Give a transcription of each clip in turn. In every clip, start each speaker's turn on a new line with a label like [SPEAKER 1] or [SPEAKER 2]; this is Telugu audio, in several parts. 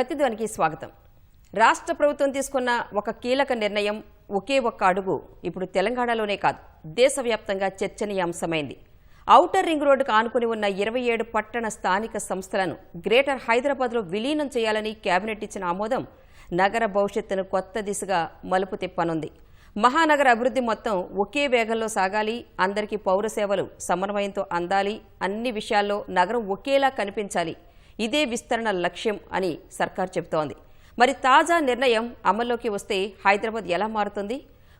[SPEAKER 1] ప్రతిధ్వనికి స్వాగతం. రాష్ట్ర ప్రభుత్వం తీసుకున్న ఒక కీలక నిర్ణయం, ఒకే ఒక్క అడుగు ఇప్పుడు తెలంగాణలోనే కాదు దేశవ్యాప్తంగా చర్చనీయాంశమైంది. ఔటర్ రింగ్ రోడ్డుకు ఆనుకుని ఉన్న 27 పట్టణ స్థానిక సంస్థలను గ్రేటర్ హైదరాబాద్లో విలీనం చేయాలని కేబినెట్ ఇచ్చిన ఆమోదం నగర భవిష్యత్తును కొత్త దిశగా మలుపు తిప్పనుంది. మహానగర అభివృద్ధి మొత్తం ఒకే వేగంలో సాగాలి, అందరికీ పౌర సేవలు సమన్వయంతో అందాలి, అన్ని విషయాల్లో నగరం ఒకేలా కనిపించాలి. ఇదే విస్తరణ లక్ష్యం అని సర్కార్ చెబుతోంది. మరి తాజా నిర్ణయం అమల్లోకి వస్తే హైదరాబాద్ ఎలా మారుతుంది?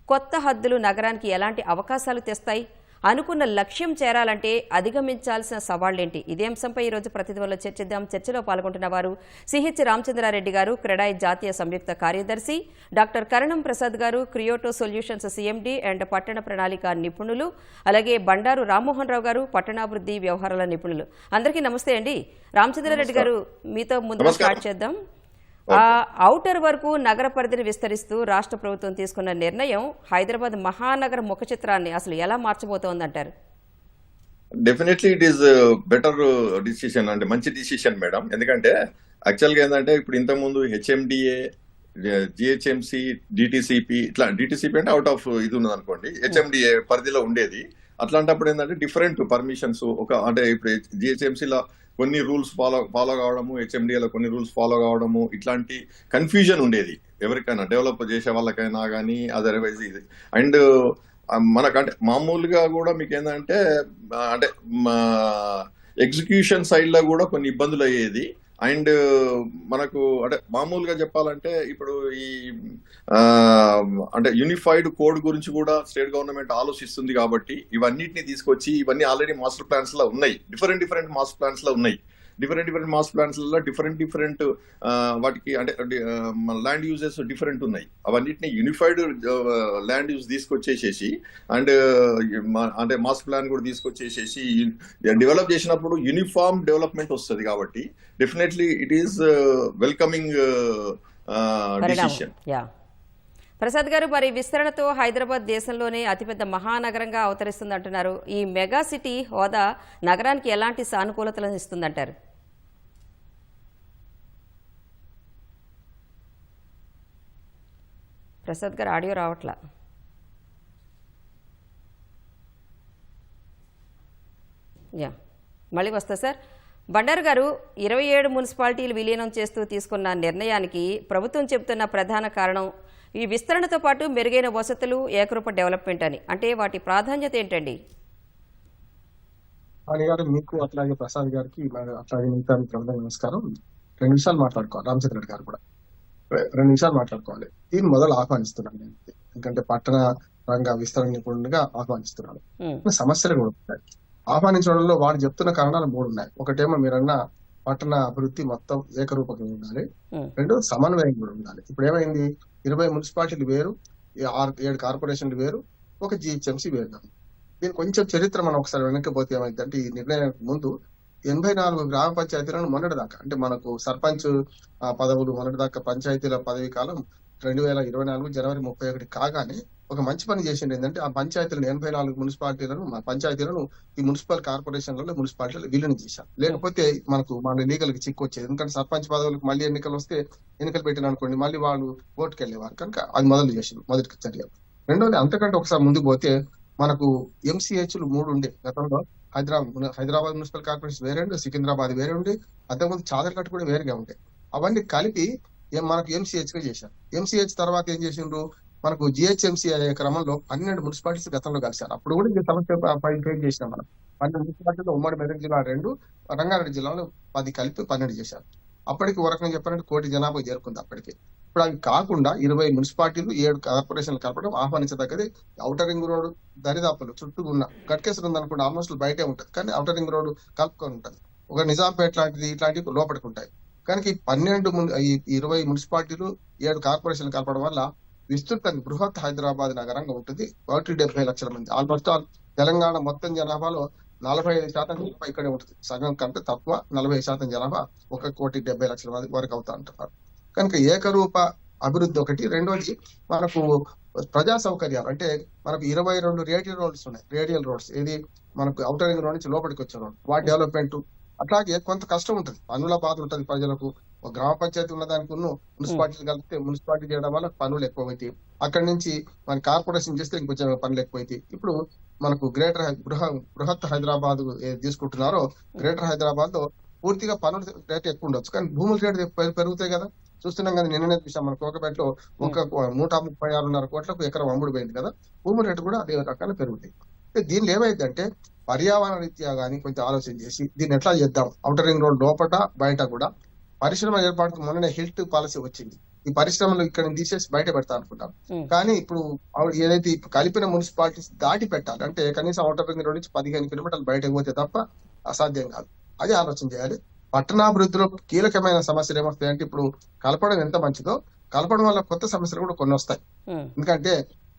[SPEAKER 1] కొత్త హద్దులు నగరానికి ఎలాంటి అవకాశాలు తెస్తాయి? అనుకున్న లక్ష్యం చేరాలంటే అధిగమించాల్సిన సవాళ్లేంటి? ఇదే అంశంపై ఈరోజు ప్రతిధ్వనిలో చర్చిద్దాం. చర్చలో పాల్గొంటున్న వారు సిహెచ్ రామచంద్రారెడ్డి గారు, క్రెడాయి జాతీయ సంయుక్త కార్యదర్శి, డాక్టర్ కరణం ప్రసాద్ గారు, క్రియోటో సొల్యూషన్స్ సిఎండి అండ్ పట్టణ ప్రణాళిక నిపుణులు, అలాగే బండారు రామ్మోహన్ రావు గారు, పట్టణాభివృద్ధి వ్యవహారాల నిపుణులు. అందరికీ నమస్తే అండి. రామచంద్రారెడ్డి గారు, మీతో ముందుగా స్టార్ట్ చేద్దాం. ఔటర్ వరకు నగర పరిధిని విస్తరిస్తూ రాష్ట్ర ప్రభుత్వం తీసుకున్న నిర్ణయం హైదరాబాద్ మహానగర ముఖ చిత్రాన్ని అసలు ఎలా మార్చబోతోందంటారు?
[SPEAKER 2] Definitely it is better decision, అంటే మంచి డిసిషన్ మేడం. ఎందుకంటే యాక్చువల్గా ఏంటంటే ఇప్పుడు ఇంతకుముందు హెచ్ఎండిఏ, జిహెచ్ఎంసి, డిటిసిపి, ఇట్లా డిటిసిపి అంటే అవుట్ ఆఫ్ ఇది ఉన్నది అనుకోండి, హెచ్ఎండిఏ పరిధిలో ఉండేది. అట్లాంటప్పుడు ఏంటంటే డిఫరెంట్ పర్మిషన్స్ అంటే ఇప్పుడు జిహెచ్ఎంసీలో కొన్ని రూల్స్ ఫాలో కావడము, హెచ్ఎండిఏలో కొన్ని రూల్స్ ఫాలో కావడము, ఇట్లాంటి కన్ఫ్యూజన్ ఉండేది ఎవరికైనా, డెవలప్ చేసే వాళ్ళకైనా కానీ అదర్వైజ్ ఇది. అండ్ మనకంటే మామూలుగా కూడా మీకు ఏంటంటే అంటే ఎగ్జిక్యూషన్ సైడ్ లో కూడా కొన్ని ఇబ్బందులు అయ్యేది. అండ్ మనకు అంటే మామూలుగా చెప్పాలంటే ఇప్పుడు ఈ అంటే యూనిఫైడ్ కోడ్ గురించి కూడా స్టేట్ గవర్నమెంట్ ఆలోచిస్తుంది. కాబట్టి ఇవన్నిటిని తీసుకొచ్చి, ఇవన్నీ ఆల్రెడీ మాస్టర్ ప్లాన్స్ లో ఉన్నాయి, డిఫరెంట్ మాస్టర్ ప్లాన్స్ లో ఉన్నాయి. డిఫరెంట్ మాస్టర్ ప్లాన్స్ లో డిఫరెంట్ వాటికి అంటే ల్యాండ్ యూజెస్ డిఫరెంట్ ఉన్నాయి. అవన్నిటిని యూనిఫైడ్ ల్యాండ్ యూజ్ తీసుకొచ్చేసేసి అండ్ అంటే మాస్టర్ ప్లాన్ కూడా తీసుకొచ్చేసేసి డెవలప్ చేసినప్పుడు యూనిఫామ్ డెవలప్మెంట్ వస్తుంది. కాబట్టి definitely it is welcoming decision.
[SPEAKER 1] Prasad గారు, మరి విస్తరణతో హైదరాబాద్ దేశంలోనే అతిపెద్ద మహానగరంగా అవతరిస్తుంది అంటున్నారు. ఈ మెగా సిటీ హోదా నగరానికి ఎలాంటి సానుకూలతలను ఇస్తుందంటారు? ప్రసాద్ గారు, ఆడియో రావట్లా. మళ్ళీ వస్తా సార్. బండారు గారు, 27 మున్సిపాలిటీలు విలీనం చేస్తూ తీసుకున్న నిర్ణయానికి ప్రభుత్వం చెబుతున్న ప్రధాన కారణం ఈ విస్తరణతో పాటు మెరుగైన వసతులు, ఏకరూప డెవలప్మెంట్ అని. అంటే వాటి ప్రాధాన్యత ఏంటండి?
[SPEAKER 3] మీకు అట్లాగే ప్రసాద్ గారికి అట్లాగే మిగతా నమస్కారం. 2 నిమిషాలు మాట్లాడుకోవాలి. రామచంద్ర రెడ్డి గారు కూడా 2 నిమిషాలు మాట్లాడుకోవాలి. దీన్ని మొదలు ఆహ్వానిస్తున్నాను నేను, ఎందుకంటే పట్టణ రంగ విస్తరణ నిపుణులుగా ఆహ్వానిస్తున్నాను. సమస్యలు కూడా ఉంటాయి. ఆహ్వానించడంలో వాడు చెప్తున్న కారణాలు 3 ఉన్నాయి. ఒకటేమో మీరన్న పట్టణ అభివృద్ధి మొత్తం ఏకరూపంగా ఉండాలి, 2 సమన్వయం కూడా ఉండాలి. ఇప్పుడు ఏమైంది, 20 మున్సిపాలిటీలు వేరు, 7 కార్పొరేషన్లు వేరు, ఒక జిహెచ్ఎంసీ వేరు. దీని కొంచెం చరిత్ర మనం ఒకసారి వెనక్కిపోతే ఏమైందంటే, ఈ నిర్ణయానికి ముందు 84 గ్రామ పంచాయతీలను మొన్నటిదాకా, అంటే మనకు సర్పంచ్ పదవులు మొన్నటిదాకా పంచాయతీల పదవి కాలం 2024 జనవరి 31 కాగానే ఒక మంచి పని చేసింది. ఏంటంటే ఆ పంచాయతీలను 84 మున్సిపాలిటీలను పంచాయతీలను ఈ మున్సిపల్ కార్పొరేషన్లలో మున్సిపాలిటీలు విలీనం చేశారు. లేకపోతే మన ఎన్నికలకు చిక్కు వచ్చేది. ఎందుకంటే సర్పంచ్ పదవులకు మళ్ళీ ఎన్నికలు వస్తే, ఎన్నికలు పెట్టిన అనుకోండి మళ్ళీ వాళ్ళు ఓటుకు వెళ్ళేవారు. కనుక అది మొదలు చేసింది, మొదటి చర్య. రెండోది, అంతకంటే ఒకసారి ముందుకు పోతే మనకు ఎంసీహెచ్లు 3 ఉండే గతంలో. హైదరాబాద్ మున్సిపల్ కార్పొరేషన్ వేరే ఉండే, సికింద్రాబాద్ వేరే ఉండే, అంతకుముందు చాదర్కట్ కూడా వేరుగా ఉండే. అవన్నీ కలిపి మనకు ఎంసీహెచ్ గా చేశారు. ఎంసీహెచ్ తర్వాత ఏం చేసిండ్రు, మనకు జిహెచ్ఎంసీ అనే క్రమంలో 12 మున్సిపాలిటీస్ గతంలో కలిశారు. అప్పుడు కూడా ఈ సమస్య ఫేస్ చేసినాం మనం. 12 మున్సిపాలిటీలో ఉమ్మడి మెదక్ జిల్లా 2, రంగారెడ్డి జిల్లాలో 10 కలిపి 12 చేశారు. అప్పటికి ఒక రకంగా చెప్పాలంటే 1 కోటి జనాభా చేరుకుంది అప్పటికి. ఇప్పుడు అవి కాకుండా 20 మున్సిపాలిటీలు 7 కార్పొరేషన్లు కలపడం ఆహ్వానించదగ్గది. ఔటర్ రింగ్ రోడ్ దరిదాపులు చుట్టూ ఉన్న గట్కేశ్వరం ఉందనుకోండి, ఆల్మోస్ట్ బయటే ఉంటుంది, కానీ ఔటర్ రింగ్ రోడ్ కలుపుకొని ఉంటుంది. ఒక నిజాంపేట లాంటిది, ఇట్లాంటివి లోపలికి ఉంటాయి. కనుక ఈ 20 మున్సిపాలిటీలు 7 కార్పొరేషన్లు కలపడం వల్ల విస్తృతంగా బృహత్ హైదరాబాద్ నగరంగా ఉంటుంది. 170 లక్షల మంది, ఆల్మోస్ట్ ఆల్ తెలంగాణ మొత్తం జనాభాలో 45% ఇక్కడే ఉంటుంది. సగం కంటే తక్కువ 40% జనాభా 1,70,00,000 మంది వరకు అవుతా అంటున్నారు. కనుక ఏకరూప అభివృద్ధి ఒకటి. రెండోది, మనకు ప్రజా సౌకర్యాలు, అంటే మనకు 22 రేడియల్ రోడ్స్ ఏది మనకు ఔటర్ రింగ్ రోడ్ నుంచి లోపలికి వచ్చే రోడ్, వాటి డెవలప్మెంట్. అట్లాగే కొంత కష్టం ఉంటుంది, పన్నుల బాధ ఉంటుంది ప్రజలకు. ఒక గ్రామ పంచాయతీ ఉన్న దానికి మున్సిపాలిటీలు కలిపితే మున్సిపాలిటీ చేయడం వల్ల పనులు ఎక్కువైతాయి. అక్కడి నుంచి మన కార్పొరేషన్ చేస్తే ఇంకొంచెం పనులు ఎక్కువైతాయి. ఇప్పుడు మనకు బృహత్ హైదరాబాద్ తీసుకుంటున్నారో గ్రేటర్ హైదరాబాద్ లో పూర్తిగా పనుల రేటు ఎక్కువ ఉండొచ్చు, కానీ భూముల రేటు పెరుగుతాయి కదా. చూస్తున్నాం కదా, నిన్ననే చూసాం మన కోకపేటలో 136.5 కోట్లకు ఎకరం అమ్ముడు పోయింది కదా. భూముల రేటు కూడా అదే రకాలు పెరుగుతాయి. దీనిలో ఏమైందంటే పర్యావరణ రీత్యా గానీ కొంచెం ఆలోచన చేసి దీన్ని ఎట్లా చేద్దాం, ఔటర్ రింగ్ రోడ్ లోపల బయట కూడా పరిశ్రమ ఏర్పాటుకు మొన్ననే హిల్ట్ పాలసీ వచ్చింది. ఈ పరిశ్రమలు ఇక్కడ తీసేసి బయట పెడతా అనుకుంటాం, కానీ ఇప్పుడు ఏదైతే కలిపిన మున్సిపాలిటీస్ దాటి పెట్టాలి అంటే కనీసం ఔటర్ రింగ్ రోడ్ నుంచి 15 కిలోమీటర్లు బయటకు పోతే తప్ప అసాధ్యం కాదు. అది ఆలోచన చేయాలి. పట్టణాభివృద్ధిలో కీలకమైన సమస్యలు ఏమొస్తాయంటే ఇప్పుడు కలపడం ఎంత మంచిదో కలపడం వల్ల కొత్త సమస్యలు కూడా కొన్ని వస్తాయి. ఎందుకంటే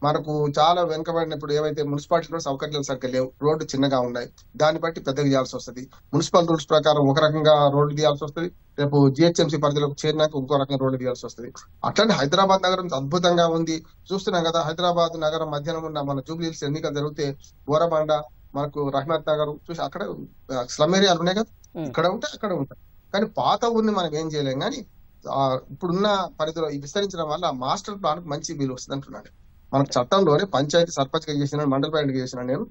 [SPEAKER 3] మనకు చాలా వెనుకబడిన ఇప్పుడు ఏవైతే మున్సిపాలిటీలో సౌకర్యాలు సరిగ్గా లేవు, రోడ్డు చిన్నగా ఉన్నాయి, దాన్ని బట్టి పెద్దగా చేయాల్సి వస్తుంది. మున్సిపల్ రూల్స్ ప్రకారం ఒక రకంగా రోడ్లు తీయాల్సి వస్తుంది, రేపు జిహెచ్ఎంసీ పరిధిలోకి చేరినాక ఇంకో రకంగా రోడ్లు తీయాల్సి వస్తుంది. అట్లాంటి హైదరాబాద్ నగరం అద్భుతంగా ఉంది, చూస్తున్నాం కదా. హైదరాబాద్ నగరం మధ్యాహ్నం ఉన్న మన జూబ్లీ హిల్స్ ఎన్నికలు జరిగితే బోరబండ, మనకు రహమత్ నగర్ చూసి అక్కడ స్లమ్ ఏరియాలు ఉన్నాయి కదా, ఇక్కడ ఉంటే అక్కడ ఉంటాయి. కానీ పాత ఊరిని మనం ఏం చేయలేం. కానీ ఇప్పుడున్న పరిధిలో విస్తరించడం వల్ల మాస్టర్ ప్లాన్ కు మంచి వీలు వస్తుంది అంటున్నాడు. మనకు చట్టంలోనే పంచాయతీ సర్పంచ్ గా చేసిన, మండల ప్యారెంట్ చేసిన నేను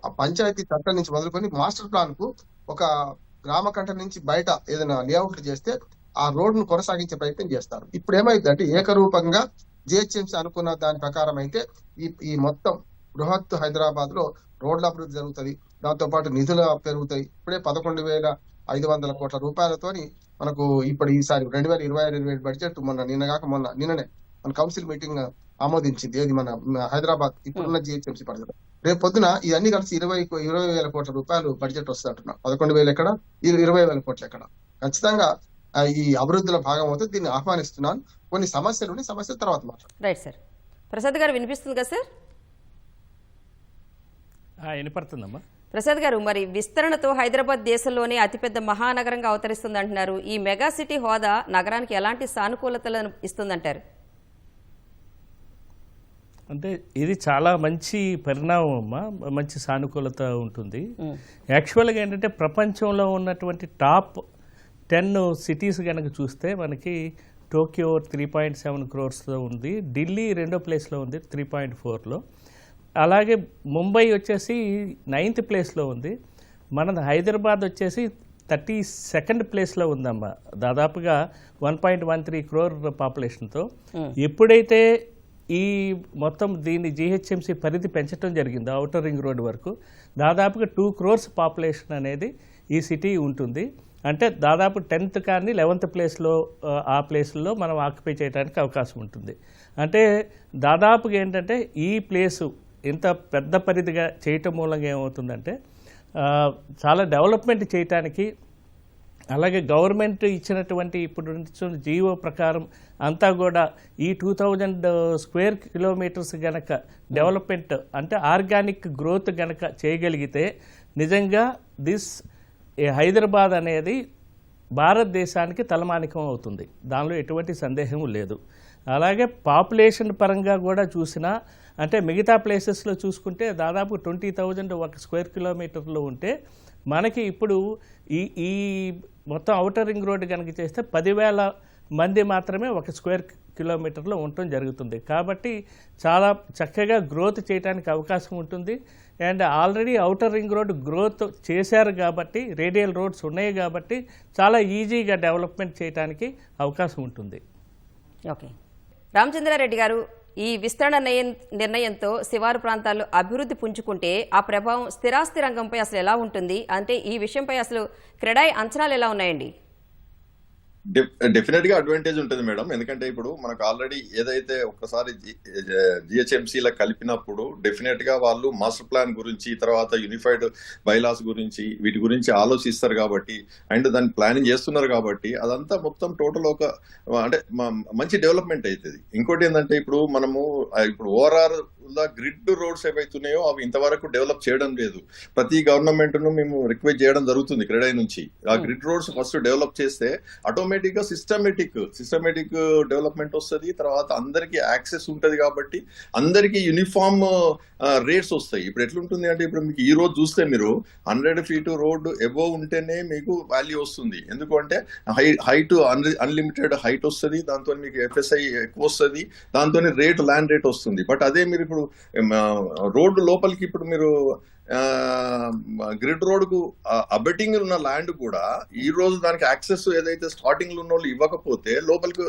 [SPEAKER 3] ఆ పంచాయతీ చట్టం నుంచి మొదలుకొని మాస్టర్ ప్లాన్ కు ఒక గ్రామ కంట నుంచి బయట ఏదైనా లేఅవుట్లు చేస్తే ఆ రోడ్ ను కొనసాగించే ప్రయత్నం చేస్తారు. ఇప్పుడు ఏమైందంటే ఏకరూపంగా జిహెచ్ఎంసీ అనుకున్న దాని ప్రకారం అయితే ఈ మొత్తం బృహత్ హైదరాబాద్ లో రోడ్ల అభివృద్ధి జరుగుతుంది, దాంతో పాటు నిధులు పెరుగుతాయి. ఇప్పుడే 11,500 కోట్ల రూపాయలతోని మనకు ఇప్పుడు ఈసారి 2026-27 బడ్జెట్ నిన్ననే మన కౌన్సిల్ మీటింగ్ ఆమోదించింది. ఏది మన హైదరాబాద్ ఇప్పుడున్న జిహెచ్ఎంసీ పరిధిలో. రేపు పొద్దున ఇవన్నీ కలిసి 20,000 కోట్ల రూపాయలు బడ్జెట్ వస్తుంది అంటున్నా. 11,000 ఎక్కడ, 20,000 కోట్లు ఎక్కడ. ఖచ్చితంగా ఈ అభివృద్ధిలో భాగం అవుతుంది. దీన్ని ఆహ్వానిస్తున్నాను. కొన్ని సమస్యలు ఉన్నాయి, సమస్యల తర్వాత మాట్లాడతాం.
[SPEAKER 1] Right sir. ప్రసాద్ గారు వినిపిస్తుంది కదా సార్?
[SPEAKER 4] వినపడుతుందమ్మా.
[SPEAKER 1] ప్రసాద్ గారు, మరి విస్తరణతో హైదరాబాద్ దేశంలోనే అతిపెద్ద మహానగరంగా అవతరిస్తుంది అంటున్నారు. ఈ మెగా సిటీ హోదా నగరానికి ఎలాంటి సానుకూలతలను ఇస్తుందంటారు?
[SPEAKER 4] అంటే ఇది చాలా మంచి పరిణామం అమ్మా, మంచి సానుకూలత ఉంటుంది. యాక్చువల్గా ఏంటంటే ప్రపంచంలో ఉన్నటువంటి టాప్ 10 సిటీస్ కనుక చూస్తే మనకి టోక్యో 3.7 crores ఉంది, ఢిల్లీ 2వ ప్లేస్లో ఉంది 3.4లో, అలాగే ముంబై వచ్చేసి 9th ప్లేస్లో ఉంది, మన హైదరాబాద్ వచ్చేసి 32nd ప్లేస్లో ఉందమ్మా, దాదాపుగా 1.13 crore పాపులేషన్తో. ఎప్పుడైతే ఈ మొత్తం దీన్ని జిహెచ్ఎంసీ పరిధి పెంచడం జరిగిందో ఔటర్ రింగ్ రోడ్ వరకు, దాదాపుగా 2 crores పాపులేషన్ అనేది ఈ సిటీ ఉంటుంది. అంటే దాదాపు 10th కానీ 11th ప్లేస్లో ఆ ప్లేస్లో మనం ఆక్యుపై చేయడానికి అవకాశం ఉంటుంది. అంటే దాదాపుగా ఏంటంటే ఈ ప్లేసు ఇంత పెద్ద పరిధిగా చేయటం మూలంగా ఏమవుతుందంటే చాలా డెవలప్మెంట్ చేయటానికి, అలాగే గవర్నమెంట్ ఇచ్చినటువంటి ఇప్పుడు జీవో ప్రకారం అంతా కూడా ఈ 2000 square kilometers గనక డెవలప్మెంట్ అంటే ఆర్గానిక్ గ్రోత్ గనక చేయగలిగితే నిజంగా హైదరాబాద్ అనేది భారతదేశానికి తలమానికం అవుతుంది, దానిలో ఎటువంటి సందేహం లేదు. అలాగే పాపులేషన్ పరంగా కూడా చూసినా అంటే మిగతా ప్లేసెస్లో చూసుకుంటే దాదాపు 20,000 ఒక స్క్వేర్ కిలోమీటర్లో ఉంటే మనకి ఇప్పుడు ఈ మొత్తం ఔటర్ రింగ్ రోడ్డు కనుక చేస్తే 10,000 మంది మాత్రమే ఒక స్క్వేర్ కిలోమీటర్లో ఉండటం జరుగుతుంది. కాబట్టి చాలా చక్కగా గ్రోత్ చేయడానికి అవకాశం ఉంటుంది. And already outer ring road growth చేశారు కాబట్టి, రేడియల్ రోడ్స్ ఉన్నాయి కాబట్టి చాలా ఈజీగా డెవలప్మెంట్ చేయడానికి అవకాశం ఉంటుంది.
[SPEAKER 1] ఓకే, రామచంద్రారెడ్డి గారు, ఈ విస్తరణ నిర్ణయంతో శివారు ప్రాంతాల్లో అభివృద్ధి పుంజుకుంటే ఆ ప్రభావం స్థిరాస్తి రంగంపై అసలు ఎలా ఉంటుంది? అంటే ఈ విషయంపై అసలు క్రెడాయ్ అంచనాలు ఎలా ఉన్నాయండి?
[SPEAKER 2] డెఫినెట్ గా అడ్వాంటేజ్ ఉంటుంది మేడం. ఎందుకంటే ఇప్పుడు మనకు ఆల్రెడీ ఏదైతే ఒక్కసారి జిహెచ్ఎంసీలో కలిపినప్పుడు డెఫినెట్ గా వాళ్ళు మాస్టర్ ప్లాన్ గురించి, తర్వాత యూనిఫైడ్ బైలాస్ గురించి, వీటి గురించి ఆలోచిస్తారు కాబట్టి, అండ్ దాన్ని ప్లానింగ్ చేస్తున్నారు కాబట్టి అదంతా మొత్తం టోటల్ అంటే మంచి డెవలప్మెంట్ అవుతుంది. ఇంకోటి ఏంటంటే ఇప్పుడు మనము ఇప్పుడు ఓఆర్ఆర్ గ్రిడ్ రోడ్స్ ఏవైతున్నాయో అవి ఇంతవరకు డెవలప్ చేయడం లేదు. ప్రతి గవర్నమెంట్ ను మేము రిక్వెస్ట్ చేయడం జరుగుతుంది క్రెడై నుంచి. ఆ గ్రిడ్ రోడ్స్ ఫస్ట్ డెవలప్ చేస్తే ఆటోమేటిక్ గా సిస్టమేటిక్ డెవలప్మెంట్ వస్తుంది. తర్వాత అందరికి యాక్సెస్ ఉంటది కాబట్టి అందరికి యూనిఫామ్ రేట్స్ వస్తాయి. ఇప్పుడు ఎట్లుంటుంది అంటే ఇప్పుడు మీకు ఈ రోజు చూస్తే మీరు 100 feet రోడ్ ఎబోవ్ ఉంటేనే మీకు వాల్యూ వస్తుంది. ఎందుకంటే హైట్ అన్లిమిటెడ్ హైట్ వస్తుంది, దాంతో మీకు ఎఫ్ఎస్ఐ ఎక్కువ వస్తుంది, దాంతో ల్యాండ్ రేట్ వస్తుంది. బట్ అదే మీరు ఇప్పుడు రోడ్డు లోపలికి ఇప్పుడు మీరు గ్రిడ్ రోడ్ కు అబెటింగ్ ఉన్న ల్యాండ్ కూడా ఈ రోజు దానికి యాక్సెస్ ఏదైతే స్టార్టింగ్ లో ఉన్న వాళ్ళు ఇవ్వకపోతే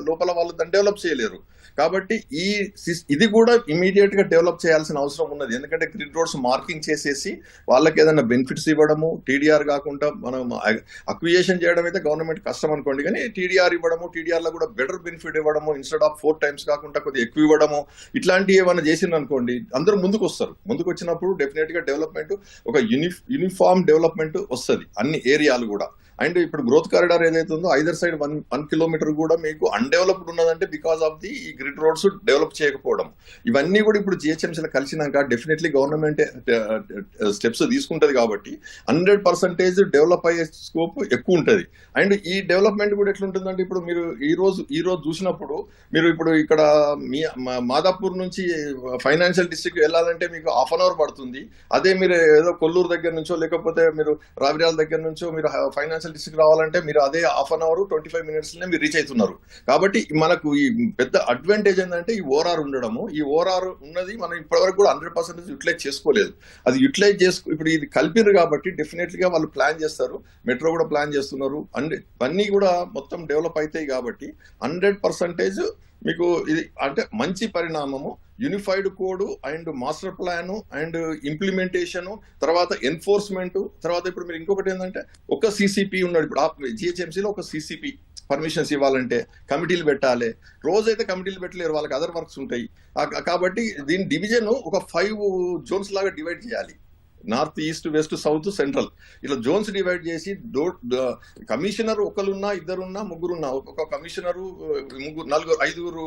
[SPEAKER 2] లోపల వాళ్ళు దాన్ని డెవలప్ చేయలేరు. కాబట్టి ఇది కూడా ఇమీడియట్ గా డెవలప్ చేయాల్సిన అవసరం ఉన్నది. ఎందుకంటే గ్రిడ్ రోడ్స్ మార్కింగ్ చేసేసి వాళ్ళకి ఏదైనా బెనిఫిట్స్ ఇవ్వడము, టీడీఆర్ కాకుండా మనం అక్విజిషన్ చేయడం అయితే గవర్నమెంట్ కష్టం అనుకోండి, కానీ టీడీఆర్ ఇవ్వడము, టీడీఆర్ లో కూడా బెటర్ బెనిఫిట్ ఇవ్వడము, ఇన్స్టెడ్ ఆఫ్ 4 times కాకుండా కొద్దిగా ఎక్కువ ఇవ్వడము, ఇట్లాంటివి ఏమైనా చేసింది అనుకోండి అందరూ ముందుకు వస్తారు. ముందుకు వచ్చినప్పుడు డెఫినెట్ గా డెవలప్మెంట్ ఒక యూనిఫామ్ డెవలప్మెంట్ వస్తుంది అన్ని ఏరియాలు కూడా. అండ్ ఇప్పుడు గ్రోత్ కారిడార్ ఏదైతే ఉందో ఐదర్ సైడ్ 1 kilometer కూడా మీకు అన్డెవలప్డ్ ఉన్నదంటే బికాస్ ఆఫ్ ది ఈ గ్రిడ్ రోడ్స్ డెవలప్ చేయకపోవడం. ఇవన్నీ కూడా ఇప్పుడు జిహెచ్ఎంసీలో కలిసినాక డెఫినెట్లీ గవర్నమెంట్ స్టెప్స్ తీసుకుంటది కాబట్టి 100% డెవలప్ అయ్యే స్కోప్ ఎక్కువ ఉంటది. అండ్ ఈ డెవలప్మెంట్ కూడా ఎట్లుంటుందంటే ఇప్పుడు మీరు ఈ రోజు చూసినప్పుడు మీరు ఇప్పుడు ఇక్కడ మాదాపూర్ నుంచి ఫైనాన్షియల్ డిస్ట్రిక్ట్ వెళ్ళాలంటే మీకు 1/2 hour పడుతుంది. అదే మీరు ఏదో కొల్లూరు దగ్గర నుంచో లేకపోతే మీరు రావిరాల దగ్గర నుంచో మీరు ఫైనాన్షియల్ డిస్ట్రిక్ట్ రావాలంటే మీరు అదే 1/2 hour 25 minutes మీరు రీచ్ అవుతున్నారు. కాబట్టి మనకు ఈ పెద్ద అడ్వాంటేజ్ ఏంటంటే ఈ ఓఆర్ఆర్ ఉండడము. ఈ ఓఆర్ఆర్ ఉన్నది మనం ఇప్పటివరకు కూడా 100% యూటిలైజ్ చేసుకోలేదు. అది యూటిలైజ్ ఇప్పుడు ఇది కలిపిరు కాబట్టి డెఫినెట్లీ గా వాళ్ళు ప్లాన్ చేస్తారు. మెట్రో కూడా ప్లాన్ చేస్తున్నారు. అన్ని కూడా మొత్తం డెవలప్ అవుతాయి కాబట్టి 100% మీకు ఇది అంటే మంచి పరిణామము. Unified code and master plan and implementation, తర్వాత ఎన్ఫోర్స్మెంట్, తర్వాత ఇప్పుడు మీరు ఇంకొకటి ఏంటంటే ఒక సిసిపి ఉన్నాడు. ఇప్పుడు జిహెచ్ఎంసీలో ఒక సిసిపి పర్మిషన్స్ ఇవ్వాలంటే కమిటీలు పెట్టాలి. రోజైతే కమిటీలు పెట్టలేరు, వాళ్ళకి అదర్ వర్క్స్ ఉంటాయి. కాబట్టి దీని డివిజన్ ఒక 5 zones లాగా డివైడ్ చేయాలి. North, east, west, south, central ఇట్లా జోన్స్ డివైడ్ చేసి కమిషనర్ ఒకరున్నా, ఇద్దరున్నా, ముగ్గురున్నా, ఒక్కొక్క కమిషనరు 5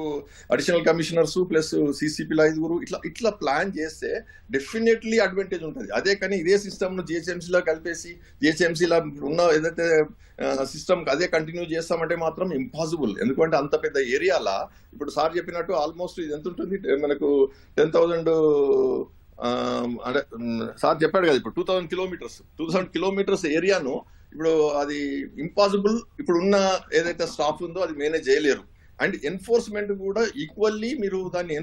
[SPEAKER 2] అడిషనల్ కమిషనర్స్ ప్లస్ సిసిపిలు 5 ఇట్లా ప్లాన్ చేస్తే డెఫినెట్లీ అడ్వాంటేజ్ ఉంటుంది. అదే కానీ ఇదే సిస్టమ్ ను జిహెచ్ఎంసీలో కలిపేసి జిహెచ్ఎంసీలో ఉన్న ఏదైతే సిస్టమ్ అదే కంటిన్యూ చేస్తామంటే మాత్రం ఇంపాసిబుల్. ఎందుకంటే అంత పెద్ద ఏరియాలా ఇప్పుడు సార్ చెప్పినట్టు ఆల్మోస్ట్ ఇది ఎంత ఉంటుంది మనకు 10,000 అంటే సార్ చెప్పాడు కదా ఇప్పుడు 2,000 kilometers ఏరియాను ఇప్పుడు అది ఇంపాసిబుల్. ఇప్పుడు ఉన్న ఏదైతే స్టాఫ్ ఉందో అది మేనేజ్ చేయలేరు. అండ్ ఎన్ఫోర్స్మెంట్ కూడా ఈక్వల్లీ మీరు దాన్ని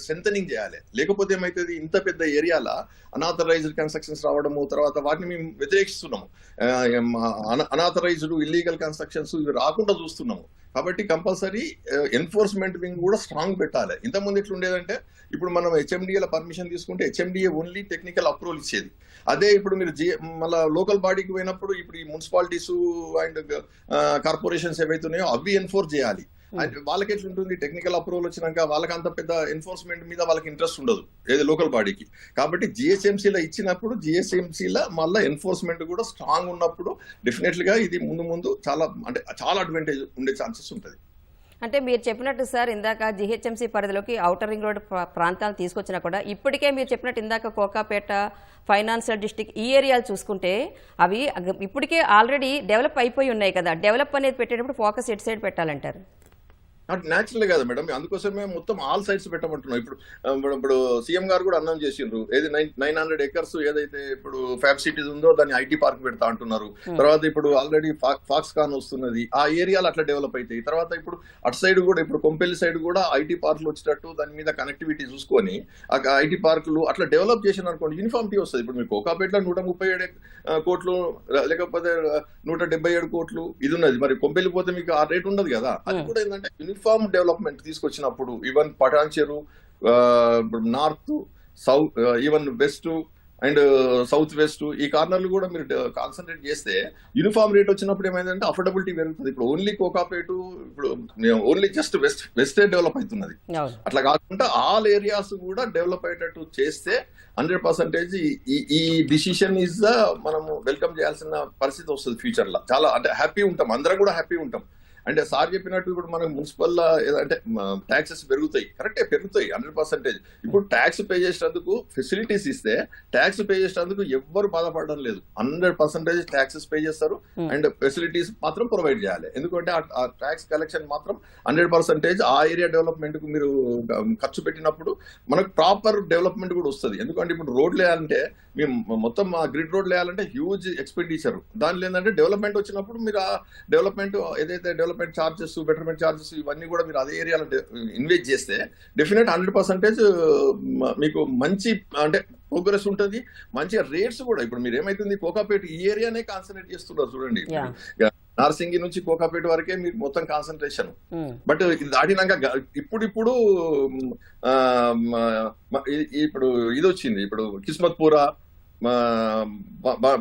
[SPEAKER 2] స్ట్రెంథనింగ్ చేయాలి. లేకపోతే ఏమైతుంది ఇంత పెద్ద ఏరియాలో అనాథరైజ్డ్ కన్స్ట్రక్షన్స్ రావడము, తర్వాత వాటిని మేము వ్యతిరేకిస్తున్నాము. అనాథరైజ్డ్ ఇల్లీగల్ కన్స్ట్రక్షన్స్ ఇవి రాకుండా చూస్తున్నాము. కాబట్టి కంపల్సరీ ఎన్ఫోర్స్మెంట్ వింగ్ కూడా స్ట్రాంగ్ పెట్టాలి. ఇంతకుముందు ఎట్లుండేదంటే ఇప్పుడు మనం హెచ్ఎండిఏల పర్మిషన్ తీసుకుంటే హెచ్ఎండిఏ ఓన్లీ టెక్నికల్ అప్రూవల్ ఇచ్చేది. అదే ఇప్పుడు మీరు మళ్ళీ లోకల్ బాడీకి పోయినప్పుడు ఇప్పుడు ఈ మున్సిపాలిటీస్ అండ్ కార్పొరేషన్స్ ఏవైతున్నాయో అవి ఎన్ఫోర్స్ చేయాలి. వాళ్ళకి ఎట్లుంటుంది టెక్నికల్ అప్రూవల్ వచ్చినాక వాళ్ళకి అంత పెద్ద ఎన్ఫోర్స్మెంట్ మీద వాళ్ళకి ఇంట్రెస్ట్ ఉండదు ఏది లోకల్ బాడీకి. కాబట్టి జిహెచ్ఎంసీలో ఇచ్చినప్పుడు జిహెచ్ఎంసీలో మళ్ళీ ఎన్ఫోర్స్మెంట్ కూడా స్ట్రాంగ్ ఉన్నప్పుడు డెఫినెట్లీ గా ఇది ముందు చాలా అడ్వాంటేజ్ ఉండే ఛాన్సెస్ ఉంటుంది.
[SPEAKER 1] అంటే మీరు చెప్పినట్టు సార్ ఇందాక జిహెచ్ఎంసీ పరిధిలోకి ఔటర్ రింగ్ రోడ్ ప్రాంతాలు తీసుకొచ్చినా కూడా ఇప్పటికే మీరు చెప్పినట్టు ఇందాక కోకాపేట, ఫైనాన్షియల్ డిస్ట్రిక్ట్ ఈ ఏరియాలు చూసుకుంటే అవి ఇప్పటికే ఆల్రెడీ డెవలప్ అయిపోయి ఉన్నాయి కదా. డెవలప్ అనేది పెట్టేటప్పుడు ఫోకస్ ఎటు సైడ్ పెట్టాలంటారు?
[SPEAKER 2] న్యాచురల్ కదా మేడం, అందుకోసమే మొత్తం ఆల్ సైడ్స్ పెట్టమంటున్నాం. ఇప్పుడు సీఎం గారు కూడా అనౌన్స్ చేసిండ్రు ఏది 900 acres ఏదైతే ఇప్పుడు ఫ్యాబ్ సిటీస్ ఉందో దాన్ని ఐటీ పార్క్ పెడతా అంటున్నారు. తర్వాత ఇప్పుడు ఆల్రెడీ ఫాక్స్కాన్ వస్తున్నది, ఆ ఏరియాలు అట్లా డెవలప్ అవుతాయి. తర్వాత ఇప్పుడు అటు సైడ్ కూడా ఇప్పుడు కొంపెల్లి సైడ్ కూడా ఐటీ పార్కులు వచ్చేటట్టు దాని మీద కనెక్టివిటీ చూసుకొని ఆ ఐటీ పార్కులు అట్లా డెవలప్ చేసిన అనుకోండి యూనిఫామిటీ వస్తుంది. ఇప్పుడు మీకు కోకాపేటలో 137 కోట్లు లేకపోతే 177 కోట్లు ఇది ఉన్నది, మరి కొంపెల్లి పోతే మీకు ఆ రేట్ ఉండదు కదా. అది కూడా ఏంటంటే యూనిఫామ్ డెవలప్మెంట్ తీసుకొచ్చినప్పుడు even Patancheru, north, south, even west and south west ఈ కార్నర్లు కూడా మీరు కాన్సన్ట్రేట్ చేస్తే యూనిఫామ్ రేట్ వచ్చినప్పుడు ఏమైందంటే అఫోర్డబిలిటీ పెరుగుతుంది. ఇప్పుడు ఓన్లీ కోకాపేటు ఇప్పుడు ఓన్లీ జస్ట్ వెస్టే డెవలప్ అవుతున్నది. అట్లా కాకుండా ఆల్ ఏరియాస్ కూడా డెవలప్ అయ్యేటట్టు చేస్తే 100% ఈ డిసిషన్ ఈజ్ మనము వెల్కమ్ చేయాల్సిన పరిస్థితి వస్తుంది ఫ్యూచర్ లో. చాలా హ్యాపీ ఉంటాం, అందరం కూడా హ్యాపీ ఉంటాం. అంటే సార్ చెప్పినట్టు ఇప్పుడు మనకు మున్సిపల్ అంటే ట్యాక్సెస్ పెరుగుతాయి, కరెక్టే పెరుగుతాయి 100%. ఇప్పుడు ట్యాక్స్ పే చేసినందుకు ఫెసిలిటీస్ ఇస్తే ట్యాక్స్ పే చేసినందుకు ఎవ్వరు బాధపడడం లేదు. 100% ట్యాక్సెస్ పే చేస్తారు అండ్ ఫెసిలిటీస్ మాత్రం ప్రొవైడ్ చేయాలి. ఎందుకంటే ఆ ట్యాక్స్ కలెక్షన్ మాత్రం 100% ఆ ఏరియా డెవలప్మెంట్ కు మీరు ఖర్చు పెట్టినప్పుడు మనకు ప్రాపర్ డెవలప్మెంట్ కూడా వస్తుంది. ఎందుకంటే ఇప్పుడు రోడ్లు వేయాలంటే మేము మొత్తం గ్రిడ్ రోడ్లు వేయాలంటే హ్యూజ్ ఎక్స్పెండిచర్. దానిలో ఏంటంటే డెవలప్మెంట్ వచ్చినప్పుడు మీరు ఆ డెవలప్మెంట్ ఏదైతే డెవలప్మెంట్ ఛార్జెస్, బెటర్మెంట్ ఛార్జెస్ ఇవన్నీ కూడా మీరు అదే ఏరియాలో ఇన్వెస్ట్ చేస్తే డెఫినెట్ 100% మీకు మంచి అంటే ప్రోగ్రెస్ ఉంటుంది, మంచిగా రేట్స్ కూడా. ఇప్పుడు మీరు ఏమైతుంది కోకాపేట ఈ ఏరియానే కాన్సన్ట్రేట్ చేస్తున్నారు చూడండి. నార్సింగి నుంచి కోకాపేట వరకే మీకు మొత్తం కాన్సన్ట్రేషన్. బట్ ఇది దాటినాక ఇప్పుడు ఇది వచ్చింది. ఇప్పుడు కిస్మత్పురా,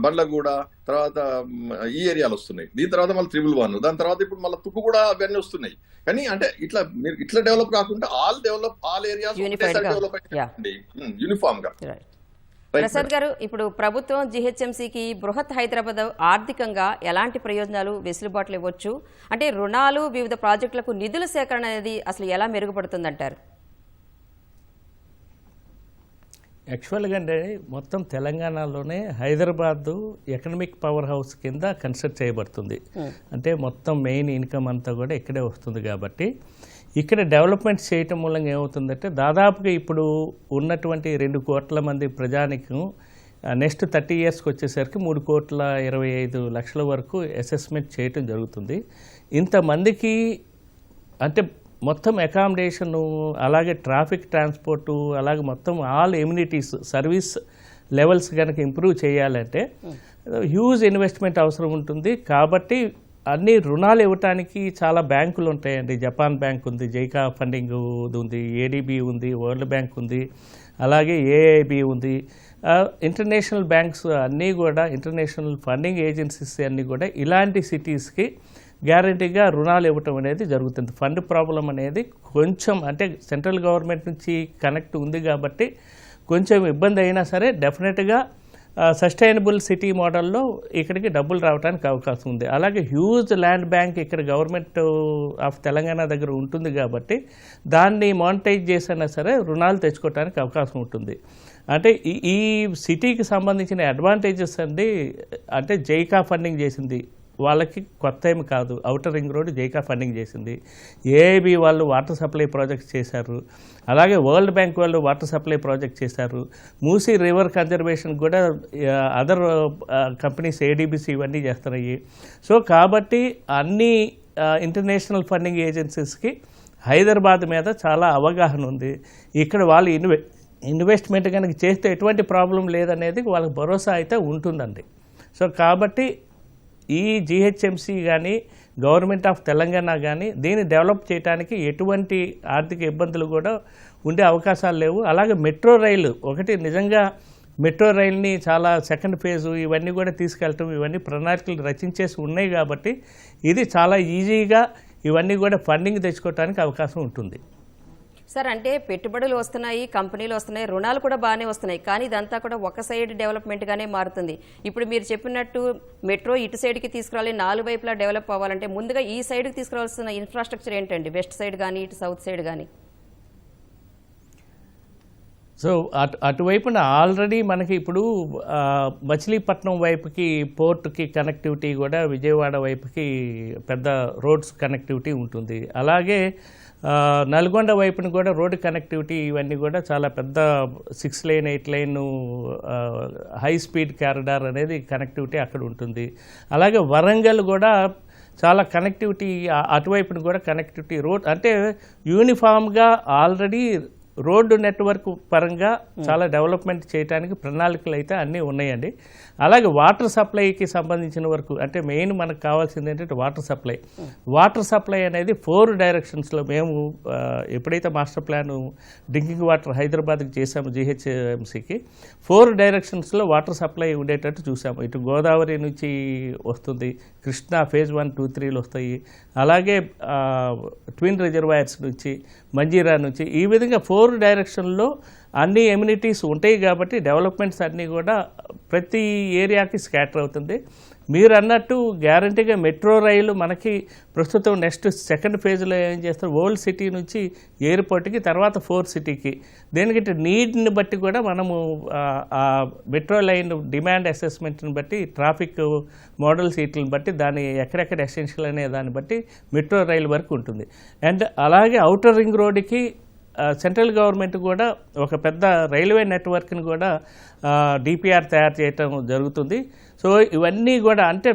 [SPEAKER 2] బండ్లగూడ, తర్వాత ఈ ఏరియాలు వస్తున్నాయి. దీని తర్వాత మళ్ళీ 111, దాని తర్వాత ఇప్పుడు మళ్ళీ తుక్కు కూడా అవన్నీ వస్తున్నాయి. కానీ అంటే ఇట్లా మీరు ఇట్లా డెవలప్ కాకుండా ఆల్ ఏరియాస్ డెవలప్ అయ్యండి యూనిఫామ్ గా.
[SPEAKER 1] ప్రసాద్ గారు, ఇప్పుడు ప్రభుత్వం జిహెచ్ఎంసీకి బృహత్ హైదరాబాద్ ఆర్థికంగా ఎలాంటి ప్రయోజనాలు వెసులుబాట్లు ఇవ్వచ్చు? అంటే రుణాలు, వివిధ ప్రాజెక్టులకు నిధుల సేకరణ అనేది అసలు ఎలా మెరుగుపడుతుందంటారు?
[SPEAKER 4] యాక్చువల్గా అంటే మొత్తం తెలంగాణలోనే హైదరాబాద్ ఎకనమిక్ పవర్ హౌస్ కింద కన్సిడర్ చేయబడుతుంది. అంటే మొత్తం మెయిన్ ఇన్కమ్ అంతా కూడా ఇక్కడే వస్తుంది. కాబట్టి ఇక్కడ డెవలప్మెంట్ చేయటం మూలంగా ఏమవుతుందంటే దాదాపుగా ఇప్పుడు ఉన్నటువంటి 2 కోట్ల మంది ప్రజానికం నెక్స్ట్ 30 yearsకి వచ్చేసరికి 3,25,00,000 వరకు అసెస్మెంట్ చేయటం జరుగుతుంది. ఇంతమందికి అంటే మొత్తం అకామిడేషను, అలాగే ట్రాఫిక్ ట్రాన్స్పోర్టు, అలాగే మొత్తం ఆల్ ఎమ్యూనిటీస్ సర్వీస్ లెవెల్స్ కనుక ఇంప్రూవ్ చేయాలంటే హ్యూజ్ ఇన్వెస్ట్మెంట్ అవసరం ఉంటుంది. కాబట్టి అన్ని రుణాలు ఇవ్వటానికి చాలా బ్యాంకులు ఉంటాయండి. జపాన్ బ్యాంక్ ఉంది, జైకా ఫండింగ్ ఉంది, ఏడీబీ ఉంది, వరల్డ్ బ్యాంక్ ఉంది, అలాగే ఏఐబి ఉంది. ఇంటర్నేషనల్ బ్యాంక్స్ అన్నీ కూడా, ఇంటర్నేషనల్ ఫండింగ్ ఏజెన్సీస్ అన్నీ కూడా ఇలాంటి సిటీస్కి గ్యారంటీగా రుణాలు ఇవ్వటం అనేది జరుగుతుంది. ఫండ్ ప్రాబ్లం అనేది కొంచెం అంటే సెంట్రల్ గవర్నమెంట్ నుంచి కనెక్ట్ ఉంది కాబట్టి కొంచెం ఇబ్బంది అయినా సరే డెఫినెట్గా సస్టైనబుల్ సిటీ మోడల్లో ఇక్కడికి డబ్బులు రావడానికి అవకాశం ఉంది. అలాగే హ్యూజ్ ల్యాండ్ బ్యాంక్ ఇక్కడ గవర్నమెంట్ ఆఫ్ తెలంగాణ దగ్గర ఉంటుంది కాబట్టి దాన్ని మానిటైజ్ చేసినా సరే రుణాలు తెచ్చుకోవడానికి అవకాశం ఉంటుంది. అంటే ఈ సిటీకి సంబంధించిన అడ్వాంటేజెస్ అండి. అంటే జైకా ఫండింగ్ చేసింది, వాళ్ళకి కొత్త ఏమి కాదు. Outer ring road JICA funding చేసింది. ఏఐబి వాళ్ళు వాటర్ సప్లై ప్రాజెక్ట్ చేశారు. అలాగే వరల్డ్ బ్యాంక్ వాళ్ళు వాటర్ సప్లై ప్రాజెక్ట్ చేశారు. మూసీ రివర్ కన్జర్వేషన్ కూడా అదర్ కంపెనీస్ ఏడీబీసీ ఇవన్నీ చేస్తున్నాయి. సో కాబట్టి అన్ని ఇంటర్నేషనల్ ఫండింగ్ ఏజెన్సీస్కి హైదరాబాద్ మీద చాలా అవగాహన ఉంది. ఇక్కడ వాళ్ళు ఇన్వెస్ట్మెంట్ కనుక చేస్తే ఎటువంటి ప్రాబ్లం లేదనేది వాళ్ళకి భరోసా అయితే ఉంటుందండి. సో కాబట్టి ఈ జిహెచ్ఎంసీ కానీ గవర్నమెంట్ ఆఫ్ తెలంగాణ కానీ దీన్ని డెవలప్ చేయడానికి ఎటువంటి ఆర్థిక ఇబ్బందులు కూడా ఉండే అవకాశాలు లేవు. అలాగే మెట్రో రైలు ఒకటి నిజంగా మెట్రో రైల్ని చాలా సెకండ్ ఫేజు ఇవన్నీ కూడా తీసుకెళ్ళటం, ఇవన్నీ ప్రణాళికలు రచించేసి ఉన్నాయి కాబట్టి ఇది చాలా ఈజీగా ఇవన్నీ కూడా ఫండింగ్ తెచ్చుకోవడానికి అవకాశం ఉంటుంది.
[SPEAKER 1] సార్, అంటే పెట్టుబడులు వస్తున్నాయి, కంపెనీలు వస్తున్నాయి, రుణాలు కూడా బాగానే వస్తున్నాయి, కానీ ఇదంతా కూడా ఒక సైడ్ డెవలప్మెంట్గానే మారుతుంది. ఇప్పుడు మీరు చెప్పినట్టు మెట్రో ఇటు సైడ్కి తీసుకురావాలి, 4 వైపులా డెవలప్ అవ్వాలంటే ముందుగా ఈ సైడ్కి తీసుకురావాల్సిన ఇన్ఫ్రాస్ట్రక్చర్ ఏంటండి? వెస్ట్ సైడ్ కానీ ఇటు సౌత్ సైడ్ కానీ?
[SPEAKER 4] సో అటువైపున ఆల్రెడీ మనకి ఇప్పుడు మచిలీపట్నం వైపుకి పోర్టుకి కనెక్టివిటీ కూడా విజయవాడ వైపుకి పెద్ద రోడ్స్ కనెక్టివిటీ ఉంటుంది. అలాగే నల్గొండ వైపున కూడా రోడ్డు కనెక్టివిటీ ఇవన్నీ కూడా చాలా పెద్ద 6 lane 8 lane high speed corridor అనేది కనెక్టివిటీ అక్కడ ఉంటుంది. అలాగే వరంగల్ కూడా చాలా కనెక్టివిటీ అటువైపున కూడా కనెక్టివిటీ రోడ్ అంటే యూనిఫామ్గా ఆల్రెడీ రోడ్డు నెట్వర్క్ పరంగా చాలా డెవలప్మెంట్ చేయడానికి ప్రణాళికలు అయితే అన్నీ ఉన్నాయండి. అలాగే వాటర్ సప్లైకి సంబంధించిన వరకు అంటే మెయిన్ మనకు కావాల్సింది ఏంటంటే వాటర్ సప్లై అనేది 4 డైరెక్షన్స్లో మేము ఎప్పుడైతే మాస్టర్ ప్లాన్ డ్రింకింగ్ వాటర్ హైదరాబాద్కి చేసాము జిహెచ్ఎంసీకి 4 డైరెక్షన్స్లో వాటర్ సప్లై ఉండేటట్టు చూసాము. ఇటు గోదావరి నుంచి వస్తుంది, కృష్ణా phase 1, 2, 3 వస్తాయి, అలాగే ట్విన్ రిజర్వాయర్స్ నుంచి, మంజీరా నుంచి, ఈ విధంగా 4 డైరెక్షన్లో అన్ని ఎమ్యూనిటీస్ ఉంటాయి కాబట్టి డెవలప్మెంట్స్ అన్నీ కూడా ప్రతి ఏరియాకి స్కాటర్ అవుతుంది. మీరు అన్నట్టు గ్యారంటీగా మెట్రో రైలు మనకి ప్రస్తుతం నెక్స్ట్ సెకండ్ ఫేజ్లో ఏం చేస్తారు, ఓల్డ్ సిటీ నుంచి ఎయిర్పోర్ట్కి, తర్వాత 4 సిటీకి. దేనికంటే నీడ్ని బట్టి కూడా మనము ఆ మెట్రో లైన్ డిమాండ్ అసెస్మెంట్ని బట్టి, ట్రాఫిక్ మోడల్ సీట్లను బట్టి, దాని ఎక్కడెక్కడ ఎసెన్షియల్ అనే దాన్ని బట్టి మెట్రో రైలు వరకు ఉంటుంది. అండ్ అలాగే ఔటర్ రింగ్ రోడ్డుకి సెంట్రల్ గవర్నమెంట్ కూడా ఒక పెద్ద రైల్వే నెట్వర్క్ని కూడా డిపిఆర్ తయారు చేయటం జరుగుతుంది. సో ఇవన్నీ కూడా అంటే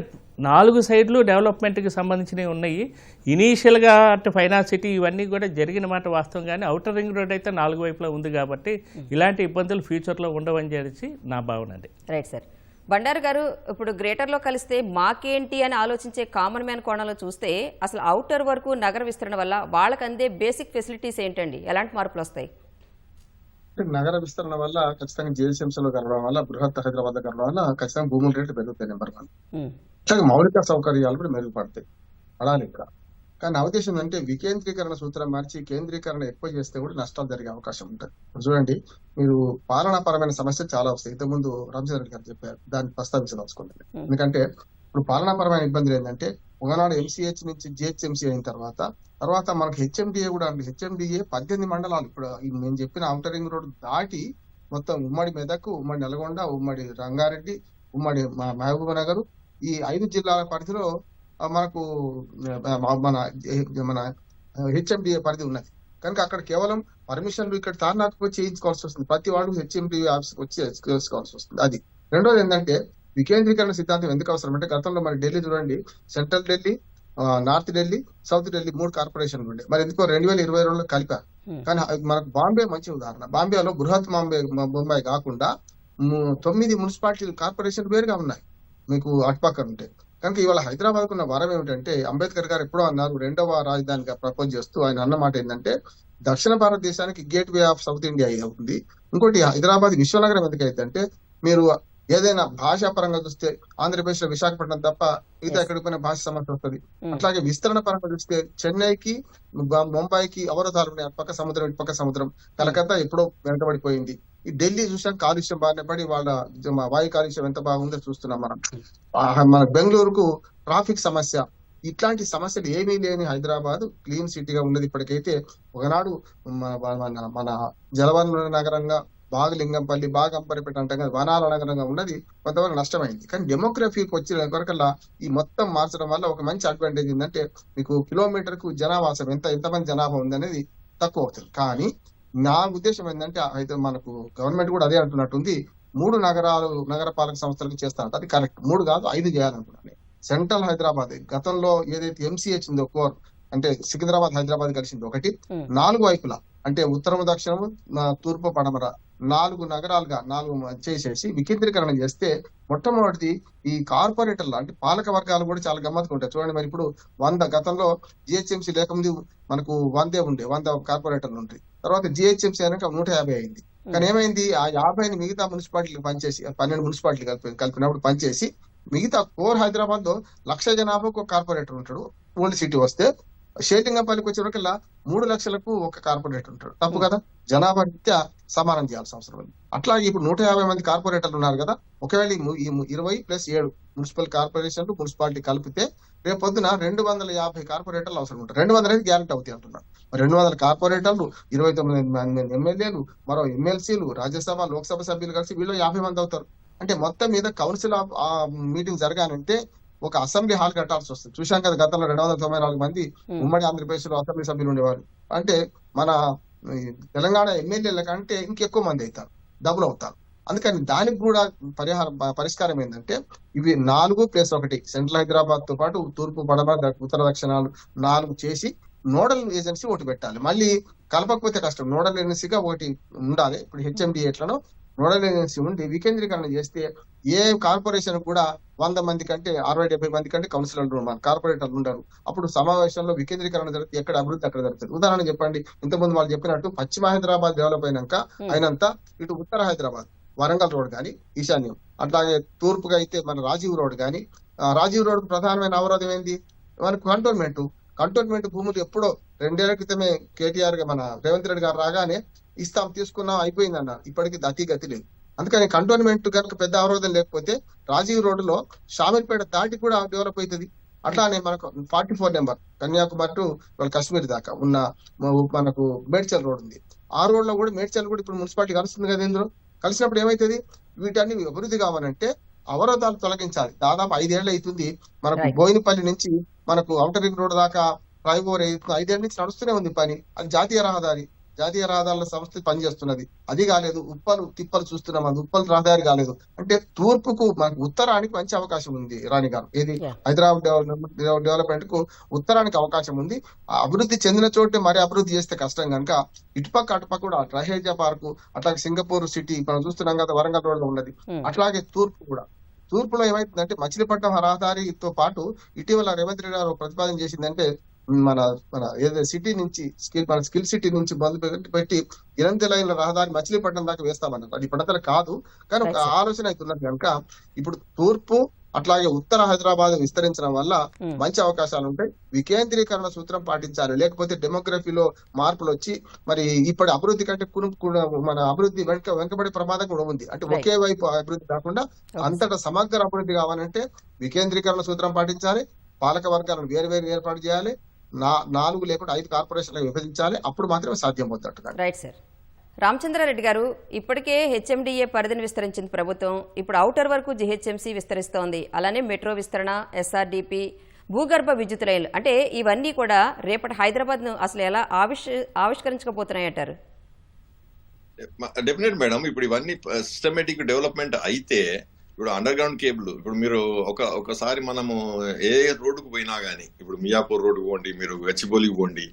[SPEAKER 4] 4 సైడ్లు డెవలప్మెంట్కి సంబంధించినవి ఉన్నాయి. ఇనీషియల్గా అంటే ఫైనాన్స్ సిటీ ఇవన్నీ కూడా జరిగిన మాట వాస్తవం, కానీ ఔటర్ రింగ్ రోడ్ అయితే 4 వైపులా ఉంది కాబట్టి ఇలాంటి ఇబ్బందులు ఫ్యూచర్లో ఉండవని చెప్పి నా భావన అండి.
[SPEAKER 1] Right sir. బండారు గారు, ఇప్పుడు గ్రేటర్లో కలిస్తే మాకేంటి అని ఆలోచించే కామన్ మ్యాన్ కోణంలో చూస్తే అసలు ఔటర్ వరకు నగర విస్తరణ వల్ల వాళ్ళకి అందే బేసిక్ ఫెసిలిటీస్ ఏంటండి? ఎలాంటి మార్పులు వస్తాయి?
[SPEAKER 3] నగర విస్తరణ వల్ల ఖచ్చితంగా జిహెచ్ఎంసీలో కలవడం వల్ల, బృహత్ హైదరాబాద్ కలవడం వల్ల ఖచ్చితంగా భూముల రేట్లు పెరుగుతాయి. నెంబర్ 1. అట్లాగే మౌలిక సౌకర్యాలు కూడా మెరుగుపడతాయి. పడాలి ఇక్కడ. కానీ నా ఉద్దేశం ఏంటంటే వికేంద్రీకరణ సూత్రం మార్చి కేంద్రీకరణ ఎక్కువ చేస్తే కూడా నష్టాలు జరిగే అవకాశం ఉంటుంది. చూడండి, మీరు పాలనాపరమైన సమస్యలు చాలా వస్తాయి. ఇంతకుముందు రామచంద్ర గారు చెప్పారు, దాన్ని ప్రస్తావించదలుచుకోండి. ఎందుకంటే ఇప్పుడు పాలనాపరమైన ఇబ్బందులు ఏంటంటే ఒకనాడు ఎంసీహెచ్ నుంచి జిహెచ్ఎంసీ అయిన తర్వాత మనకు హెచ్ఎండిఏ కూడా ఉంది. హెచ్ఎండిఏ 18 మండలాలు. ఇప్పుడు నేను చెప్పిన ఔటర్ రింగ్ రోడ్ దాటి మొత్తం ఉమ్మడి మెదక్, ఉమ్మడి నల్గొండ, ఉమ్మడి రంగారెడ్డి, ఉమ్మడి మహబూబ్ నగర్, ఈ 5 జిల్లాల పరిధిలో మనకు మన హెచ్ఎండిఏ పరిధి ఉన్నది. కనుక అక్కడ కేవలం పర్మిషన్లు ఇక్కడ తార్నాకు చేయించుకోవాల్సి వస్తుంది. ప్రతి వాళ్ళు హెచ్ఎండిఏ ఆఫీస్ వచ్చి చేసుకోవాల్సి వస్తుంది. అది. రెండోది ఏంటంటే వికేంద్రీకరణ సిద్ధాంతం ఎందుకు అవసరం అంటే, గతంలో మరి ఢిల్లీ చూడండి, central Delhi, north Delhi, south Delhi 3 కార్పొరేషన్లు ఉండే. మరి ఎందుకో 2022లో కలిపారు. కానీ మనకు బాంబే మంచి ఉదాహరణ. బాంబేలో బృహత్ బొంబాయి కాకుండా 9 మున్సిపాలిటీ కార్పొరేషన్లు వేరుగా ఉన్నాయి మీకు అటుపక్కన ఉంటే. కనుక ఇవాళ హైదరాబాద్ కున్న వరం ఏమిటంటే, అంబేద్కర్ గారు ఎప్పుడో అన్నారు, 2వ రాజధానిగా ప్రపోజ్ చేస్తూ ఆయన అన్నమాట ఏంటంటే, దక్షిణ భారతదేశానికి gate way of south India అవుతుంది. ఇంకోటి హైదరాబాద్ విశ్వనగరం ఎందుకైందంటే, మీరు ఏదైనా భాషా పరంగా చూస్తే ఆంధ్రప్రదేశ్ లో విశాఖపట్నం తప్ప మిగతా ఎక్కడికి పోయిన భాష సమస్య వస్తుంది. అట్లాగే విస్తరణ పరంగా చూస్తే చెన్నైకి, ముంబైకి అవరోధాలు ఉన్నాయి. అటుపక్క సముద్రం, ఇటుపక్క సముద్రం. కలకత్తా ఎప్పుడో వెనకబడిపోయింది. ఈ ఢిల్లీ చూసాం కాలుష్యం బారిన పడి వాళ్ళ వాయు కాలుష్యం ఎంత బాగుందో చూస్తున్నాం మనం. మన బెంగళూరుకు ట్రాఫిక్ సమస్య. ఇట్లాంటి సమస్యలు ఏమీ లేని హైదరాబాద్ క్లీన్ సిటీగా ఉన్నది. ఇప్పటికైతే ఒకనాడు మన జలవనరుల నగరంగా, బాగా లింగంపల్లి, బాగా అంబరిపేట అంటే వనాల నగరంగా ఉన్నది కొంతవరకు నష్టమైంది. కానీ డెమోగ్రఫీకి వచ్చిన కొరకల్లా ఈ మొత్తం మార్చడం వల్ల ఒక మంచి అడ్వాంటేజ్ ఏంటంటే, మీకు కిలోమీటర్ కు జనావాసం ఎంతమంది జనాభా ఉంది అనేది తక్కువ అవుతుంది. కానీ నా ఉద్దేశం ఏంటంటే, అయితే మనకు గవర్నమెంట్ కూడా అదే అంటున్నట్టుంది, 3 నగరపాలక సంస్థలకు చేస్తారంట. అది కరెక్ట్. 3 కాదు 5 చేయాలనుకున్నాను. సెంట్రల్ హైదరాబాద్ గతంలో ఏదైతే ఎంసీహెచ్ ఉందో కోర్ అంటే సికింద్రాబాద్, హైదరాబాద్ కలిసింది ఒకటి. 4 వైపులా అంటే ఉత్తరము, దక్షిణము, తూర్పు, పడమర 4 నగరాలుగా 4 చేసేసి వికేంద్రీకరణ చేస్తే, మొట్టమొదటిది ఈ కార్పొరేటర్లు అంటే పాలక వర్గాలు కూడా చాలా గమ్మత్తుగా ఉంటాయి. చూడండి, మరి ఇప్పుడు 100 గతంలో జిహెచ్ఎంసీ లేకముందు మనకు 100 ఉండే, 100 కార్పొరేటర్లు ఉంటాయి. తర్వాత జిహెచ్ఎంసీ అయినాక 150 అయింది. కానీ ఏమైంది, ఆ 50ని మిగతా మున్సిపాలిటీలు పనిచేసి 12 మున్సిపాలిటీలు కలిపినప్పుడు పనిచేసి, మిగతా కోర్ హైదరాబాద్ లో 1,00,000 జనాభాకు ఒక కార్పొరేటర్ ఉంటాడు. ఓల్డ్ సిటీ వస్తే షేర్లింగంపల్లికి వచ్చేవరకల్లా 3 లక్షలకు ఒక కార్పొరేటర్ ఉంటాడు. తప్పు కదా? జనాభా రీత్యా సమానం చేయాల్సిన అవసరం ఉంది. అట్లా ఇప్పుడు 150 మంది కార్పొరేటర్లు ఉన్నారు కదా. ఒకవేళ ఈ 20+7 మున్సిపల్ కార్పొరేషన్లు, మున్సిపాలిటీ కలిపితే రేపు పొద్దున 250 కార్పొరేటర్లు అవసరం ఉంటారు. 200 అనేది గ్యారెంటీ అవుతాయి అంటున్నారు. 200 కార్పొరేటర్లు, 29 మంది ఎమ్మెల్యేలు, మరో ఎమ్మెల్సీలు, రాజ్యసభ, లోక్సభ సభ్యులు కలిసి వీళ్ళు 50 మంది అవుతారు. అంటే మొత్తం మీద కౌన్సిల్ ఆఫ్ మీటింగ్ జరగాలంటే ఒక అసెంబ్లీ హాల్ కట్టాల్సి వస్తుంది. చూశాం కదా, గతంలో 294 మంది ఉమ్మడి ఆంధ్రప్రదేశ్ లో అసెంబ్లీ సభ్యులు ఉండేవారు. అంటే మన తెలంగాణ ఎమ్మెల్యేల కంటే ఇంకెక్కువ మంది అవుతారు, డబుల్ అవుతారు. అందుకని దానికి కూడా పరిష్కారం ఏంటంటే, ఇవి 4+1 సెంట్రల్ హైదరాబాద్ తో పాటు తూర్పు, పడమర, ఉత్తర, దక్షిణాలు 4 చేసి నోడల్ ఏజెన్సీ ఒకటి పెట్టాలి. మళ్ళీ కలపకపోతే కష్టం. నోడల్ ఏజెన్సీగా ఒకటి ఉండాలి. ఇప్పుడు హెచ్ఎండిఏ ఎట్లనో నోడల్ ఏజెన్సీ ఉండి వికేంద్రీకరణ చేస్తే ఏ కార్పొరేషన్ కూడా 100 మంది కంటే 60-70 మంది కంటే కౌన్సిలర్లు ఉన్నారు, కార్పొరేటర్లు ఉండరు. అప్పుడు సమావేశంలో వికేంద్రీకరణ జరిగితే ఎక్కడ అభివృద్ధి అక్కడ జరుగుతుంది. ఉదాహరణ చెప్పండి, ఇంతకుముందు వాళ్ళు చెప్పినట్టు పశ్చిమ హైదరాబాద్ డెవలప్ అయినంత ఇటు ఉత్తర హైదరాబాద్, వరంగల్ రోడ్ కానీ, ఈశాన్యం, అట్లాగే తూర్పుగా అయితే మన రాజీవ్ రోడ్ కానీ, రాజీవ్ రోడ్ ప్రధానమైన అవరోధం ఏంది, మనకు కంటోన్మెంట్ భూములు ఎప్పుడో 2 ఏళ్ల క్రితమే కేటీఆర్ గా మన రేవంత్ రెడ్డి గారు రాగానే ఇస్తాం, తీసుకున్నాం, అయిపోయింది అన్నారు. ఇప్పటికీ గతి లేదు. అందుకని కంటోన్మెంట్ కనుక పెద్ద అవరోధం లేకపోతే రాజీవ్ రోడ్డులో షామీర్పేట దాటి కూడా డెవలప్ అవుతుంది. అట్లానే మనకు 44 నెంబర్ కన్యాకుమారి టు కాశ్మీర్ దాకా ఉన్న మనకు మేడ్చల్ రోడ్ ఉంది. ఆ రోడ్ లో కూడా మేడ్చల్ కూడా ఇప్పుడు మున్సిపాలిటీ కలుస్తుంది కదా. ఇందులో కలిసినప్పుడు ఏమైతుంది, వీటన్ని అభివృద్ధి కావాలంటే అవరోధాలు తొలగించాలి. దాదాపు 5 ఏళ్ళు అవుతుంది మనకు
[SPEAKER 1] Right.
[SPEAKER 3] బోయినపల్లి నుంచి మనకు ఔటర్ రింగ్ రోడ్ దాకా ఫ్లైఓవర్ 5 ఏళ్ళ నుంచి నడుస్తూనే ఉంది పని. అది జాతీయ రహదారుల సంస్థ పనిచేస్తున్నది, అది కాలేదు. ఉప్పలు తిప్పలు చూస్తున్నాం, అది ఉప్పల్ రహదారి కాలేదు. అంటే తూర్పుకు మనకు ఉత్తరానికి మంచి అవకాశం ఉంది రాణి గారు. ఏది
[SPEAKER 1] Yeah.
[SPEAKER 3] హైదరాబాద్ డెవలప్మెంట్ కు ఉత్తరానికి అవకాశం ఉంది. ఆ అభివృద్ధి చెందిన చోటే మరి అభివృద్ధి చేస్తే కష్టం కనుక ఇటుపక్క అటుపక్క కూడా రహేజా పార్కు, అట్లాగే సింగపూర్ సిటీ మనం చూస్తున్నాం కదా, వరంగల్ రోడ్ లో ఉన్నది. అట్లాగే తూర్పులో ఏమైతుందంటే మచిలీపట్నం రహదారితో పాటు ఇటీవల రేవంత్ రెడ్డి గారు ప్రతిపాదన చేసిందంటే మన ఏదైతే సిటీ నుంచి స్కిల్ సిటీ నుంచి మొదలు పెట్టి 8 లైన్ల రహదారి మచిలీపట్నం దాకా వేస్తామన్నారు. అది పడతల కాదు కానీ ఒక
[SPEAKER 1] Right, sir.
[SPEAKER 3] ఆలోచన అవుతున్నది కనుక ఇప్పుడు తూర్పు అట్లాగే ఉత్తర హైదరాబాద్ విస్తరించడం వల్ల మంచి అవకాశాలు ఉంటాయి. వికేంద్రీకరణ సూత్రం పాటించాలి, లేకపోతే డెమోగ్రఫీలో మార్పులు వచ్చి మరి ఇప్పటి అభివృద్ధి కంటే మన అభివృద్ధి వెనుకబడే ప్రమాదం కూడా ఉంది. అంటే
[SPEAKER 1] Right.
[SPEAKER 3] ఒకే వైపు అభివృద్ధి కాకుండా అంతటా సమగ్ర అభివృద్ధి కావాలంటే వికేంద్రీకరణ సూత్రం పాటించాలి, పాలక వర్గాలను వేరు ఏర్పాటు చేయాలి, 4 లేకుండా 5 కార్పొరేషన్లు విభజించాలి. అప్పుడు మాత్రమే సాధ్యం అవుతాడు.
[SPEAKER 1] Right sir. రామచంద్రారెడ్డి గారు, ఇప్పటికే హెచ్ఎండిఏ పరిధిని విస్తరించింది ప్రభుత్వం. ఇప్పుడు ఔటర్ వరకు జిహెచ్ఎంసీ విస్తరిస్తోంది. అలానే మెట్రో విస్తరణ, ఎస్ఆర్డిపి, భూగర్భ విద్యుత్ రైలు, అంటే ఇవన్నీ కూడా రేపటి హైదరాబాద్ను అసలు ఎలా ఆవిష్కరించకపోతున్నాయంటారు?
[SPEAKER 2] Definite madam. ఇప్పుడు ఇవన్నీ సిస్టమేటిక్ డెవలప్మెంట్ అయితే ఇప్పుడు అండర్ గ్రౌండ్ కేబుల్, ఇప్పుడు మీరు ఒకసారి మనము ఏ రోడ్డుకు పోయినా గానీ, ఇప్పుడు మియాపూర్ రోడ్డు పోండి, మీరు గచ్చిబౌలికి పోండి,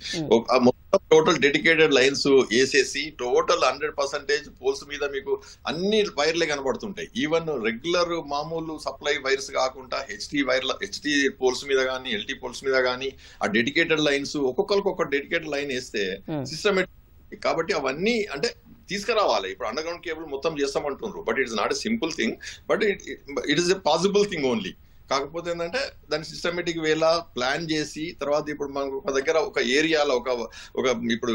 [SPEAKER 2] మొత్తం టోటల్ డెడికేటెడ్ లైన్స్ వేసేసి టోటల్ 100% పోల్స్ మీద మీకు అన్ని వైర్లే కనబడుతుంటాయి. ఈవెన్ రెగ్యులర్ మామూలు సప్లై వైర్స్ కాకుండా హెచ్టీ పోల్స్ మీద కానీ, ఎల్టీ పోల్స్ మీద కానీ ఆ డెడికేటెడ్ లైన్స్ ఒక్కొక్కరికి ఒక డెడికేటెడ్ లైన్ వేస్తే సిస్టమేటిక్. కాబట్టి అవన్నీ అంటే తీసుకురావాలి. ఇప్పుడు అండర్ గ్రౌండ్ కేబుల్ మొత్తం చేస్తామంటున్నారు, but it's not a simple thing, but it is a possible thing only. కాకపోతే ఏంటంటే దాన్ని సిస్టమేటిక్ వేలా ప్లాన్ చేసి తర్వాత ఇప్పుడు మనకు ఒక దగ్గర ఒక ఏరియాలో ఒక ఇప్పుడు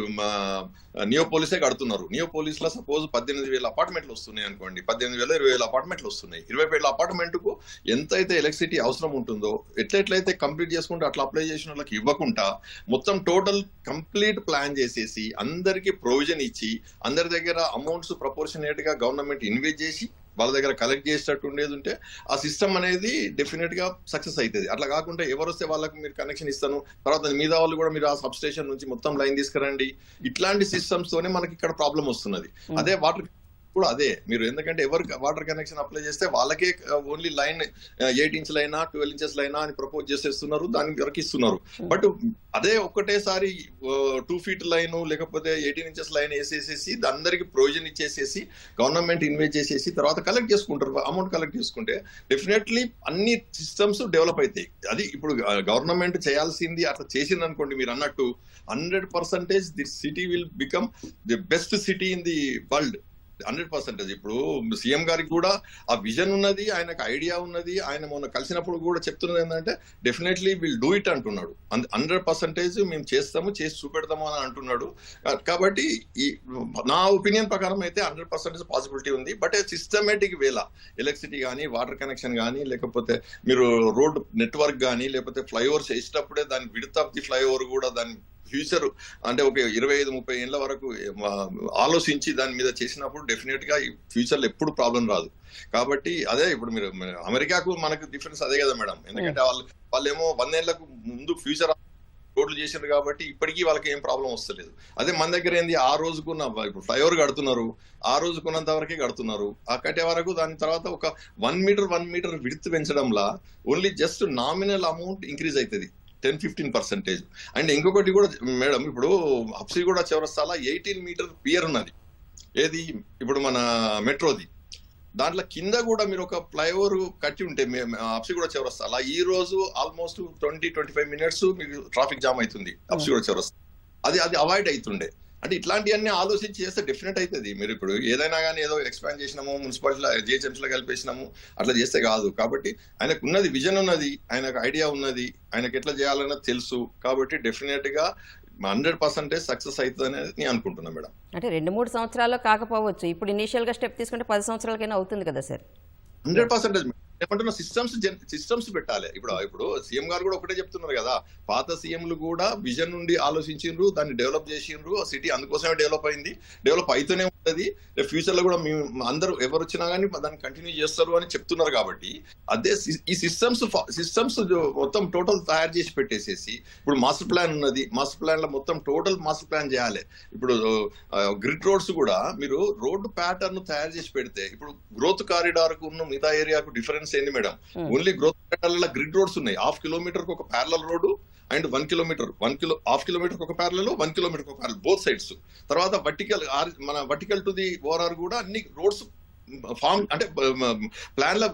[SPEAKER 2] నియోపోలిసే కడుతున్నారు. నియోపోలిస్ లో సపోజ్ 18,000 అపార్ట్మెంట్లు వస్తున్నాయి అనుకోండి, 18,000 20,000 అపార్ట్మెంట్లు వస్తున్నాయి. 20,000 అపార్ట్మెంట్ కు ఎంతైతే ఎలక్ట్రిసిటీ అవసరం ఉంటుందో ఎట్లయితే కంప్లీట్ చేసుకుంటే అట్లా అప్లై చేసిన వాళ్ళకి ఇవ్వకుండా మొత్తం టోటల్ కంప్లీట్ ప్లాన్ చేసేసి అందరికి ప్రొవిజన్ ఇచ్చి అందరి దగ్గర అమౌంట్స్ ప్రపోర్షనేట్ గా గవర్నమెంట్ ఇన్వెస్ట్ చేసి వాళ్ళ దగ్గర కలెక్ట్ చేసేటట్టు ఉండేది ఉంటే ఆ సిస్టమ్ అనేది డెఫినెట్ గా సక్సెస్ అవుతుంది. అట్లా కాకుండా ఎవరు వస్తే వాళ్ళకి మీరు కనెక్షన్ ఇస్తాను, తర్వాత మీద వాళ్ళు కూడా మీరు ఆ సబ్ స్టేషన్ నుంచి మొత్తం లైన్ తీసుకురండి, ఇట్లాంటి సిస్టమ్స్ తోనే మనకి ఇక్కడ ప్రాబ్లం వస్తున్నది. అదే వాటర్ కూడా అదే, మీరు ఎందుకంటే ఎవరికి వాటర్ కనెక్షన్ అప్లై చేస్తే వాళ్ళకే ఓన్లీ లైన్ 8 ఇంచ్ లైనా 12 ఇంచెస్ లైనా అని ప్రపోజ్ చేసేస్తున్నారు, దానికి వరకు ఇస్తున్నారు. బట్ అదే ఒక్కటేసారి 2 feet లైన్ లేకపోతే 18 ఇంచెస్ లైన్ వేసేసేసి అందరికి ప్రొవిజన్ ఇచ్చేసేసి గవర్నమెంట్ ఇన్వెస్ట్ చేసేసి తర్వాత కలెక్ట్ చేసుకుంటారు. అమౌంట్ కలెక్ట్ చేసుకుంటే డెఫినెట్లీ అన్ని సిస్టమ్స్ డెవలప్ అవుతాయి. అది ఇప్పుడు గవర్నమెంట్ చేయాల్సింది అట్లా చేసింది అనుకోండి, మీరు అన్నట్టు 100% this city will become the best city in the world. 100%. ఇప్పుడు సీఎం గారికి కూడా ఆ విజన్ ఉన్నది, ఆయనకు ఐడియా ఉన్నది. ఆయన మొన్న కలిసినప్పుడు కూడా చెప్తున్నది ఏంటంటే డెఫినెట్లీ విల్ డూ ఇట్ అంటున్నాడు. 100% మేము చేసి చూపెడతాము అని అంటున్నాడు. కాబట్టి ఈ నా ఒపీనియన్ ప్రకారం అయితే 100% పాసిబిలిటీ ఉంది. బట్ సిస్టమేటిక్ వేలా ఎలక్ట్రిసిటీ కానీ, వాటర్ కనెక్షన్ కానీ, లేకపోతే మీరు రోడ్ నెట్వర్క్ కానీ, లేకపోతే ఫ్లైఓవర్స్ వేసేటప్పుడే దాని విడ్త్ ఆఫ్ ది ఫ్లైఓవర్ కూడా దాని ఫ్యూచర్ అంటే ఒక 25-30 ఏళ్ల వరకు ఆలోచించి దాని మీద చేసినప్పుడు డెఫినెట్ గా ఈ ఫ్యూచర్ లో ఎప్పుడు ప్రాబ్లం రాదు. కాబట్టి అదే ఇప్పుడు మీరు అమెరికాకు మనకు డిఫరెన్స్ అదే కదా మేడం. ఎందుకంటే వాళ్ళేమో 100 ఏళ్లకు ముందు ఫ్యూచర్ రోడ్లు చేశారు కాబట్టి ఇప్పటికీ వాళ్ళకి ఏం ప్రాబ్లం వస్తలేదు. అదే మన దగ్గర ఏంది, ఆ రోజుకున్న ఇప్పుడు ఫ్లైఓవర్ కడుతున్నారు, ఆ రోజుకున్నంత వరకే కడుతున్నారు. ఆ కట్టే వరకు దాని తర్వాత ఒక 1 మీటర్ విడ్త్ పెంచడంలా only just nominal amount increase అవుతుంది 10-15%. అండ్ ఇంకొకటి కూడా మేడం, ఇప్పుడు హబ్సిగూడ చౌరస్తాలో 18 మీటర్ పియర్ ఉన్నది. ఏది ఇప్పుడు మన మెట్రోది, దాంట్లో కింద కూడా మీరు ఒక ఫ్లైఓవర్ కట్టి ఉంటే హబ్సిగూడ చౌరస్తాలో ఈ రోజు ఆల్మోస్ట్ 20-25 minutes మీకు ట్రాఫిక్ జామ్ అవుతుంది హబ్సిగూడ చౌరస్తా. అది అవాయిడ్ అవుతుండే. అంటే ఇట్లాంటివన్నీ ఆలోచించి చేస్తే డెఫినెట్ అవుతుంది. మీరు ఇప్పుడు ఏదైనా కానీ ఏదో ఎక్స్పాండ్ చేసినాము, మున్సిపాలిటీలో జిహెచ్ఎంసీలో కలిపేసినాము, అట్లా చేస్తే కాదు. కాబట్టి ఆయనకు ఉన్నది విజన్ ఉన్నది, ఆయనకు ఐడియా ఉన్నది, ఆయనకు ఎట్లా చేయాలన్నది తెలుసు. కాబట్టి డెఫినెట్ గా 100% సక్సెస్ అవుతుంది అనేది నేను అనుకుంటున్నాను మేడం.
[SPEAKER 1] అంటే 2-3 సంవత్సరాల్లో కాకపోవచ్చు, ఇప్పుడు ఇనీషియల్గా స్టెప్ తీసుకుంటే 10 సంవత్సరాలకైనా అవుతుంది కదా సార్.
[SPEAKER 2] 100% ఏమంటున్నా సిస్టమ్స్ పెట్టాలి. ఇప్పుడు సీఎం గారు కూడా ఒకటే చెప్తున్నారు కదా, పాత సీఎంలు కూడా విజన్ నుండి ఆలోచించిండ్రు, దాన్ని డెవలప్ చేసిండ్రు, ఆ సిటీ అందుకోసమే డెవలప్ అయింది, డెవలప్ అవుతూనే ఉంటుంది, ఫ్యూచర్ లో కూడా మేము అందరూ ఎవరు వచ్చినా కానీ దాన్ని కంటిన్యూ చేస్తారు అని చెప్తున్నారు. కాబట్టి అదే ఈ సిస్టమ్స్ మొత్తం టోటల్ తయారు చేసి పెట్టేసేసి, ఇప్పుడు మాస్టర్ ప్లాన్ ఉన్నది, మాస్టర్ ప్లాన్ లో మొత్తం టోటల్ మాస్టర్ ప్లాన్ చేయాలి. ఇప్పుడు గ్రిడ్ రోడ్స్ కూడా మీరు రోడ్డు ప్యాటర్న్ తయారు చేసి పెడితే, ఇప్పుడు గ్రోత్ కారిడార్ కు ఉన్న మిగతా ఏరియాకు డిఫరెన్స్ ఏంది madam? Only growth corridor grid roads ఉన్నాయి, 1/2 కిలోమీటర్ కు ఒక parallel road and 1 kilometre 1/2 kilometre ఒక ప్యారలల్, 1 కిలోమీటర్ ఒక ప్యారలల్, బోత్ సైడ్స్. తర్వాత వర్టికల్ టు ది ఓఆర్ఆర్ కూడా అన్ని రోడ్స్ ఫామ్ అంటే ప్లాన్ లా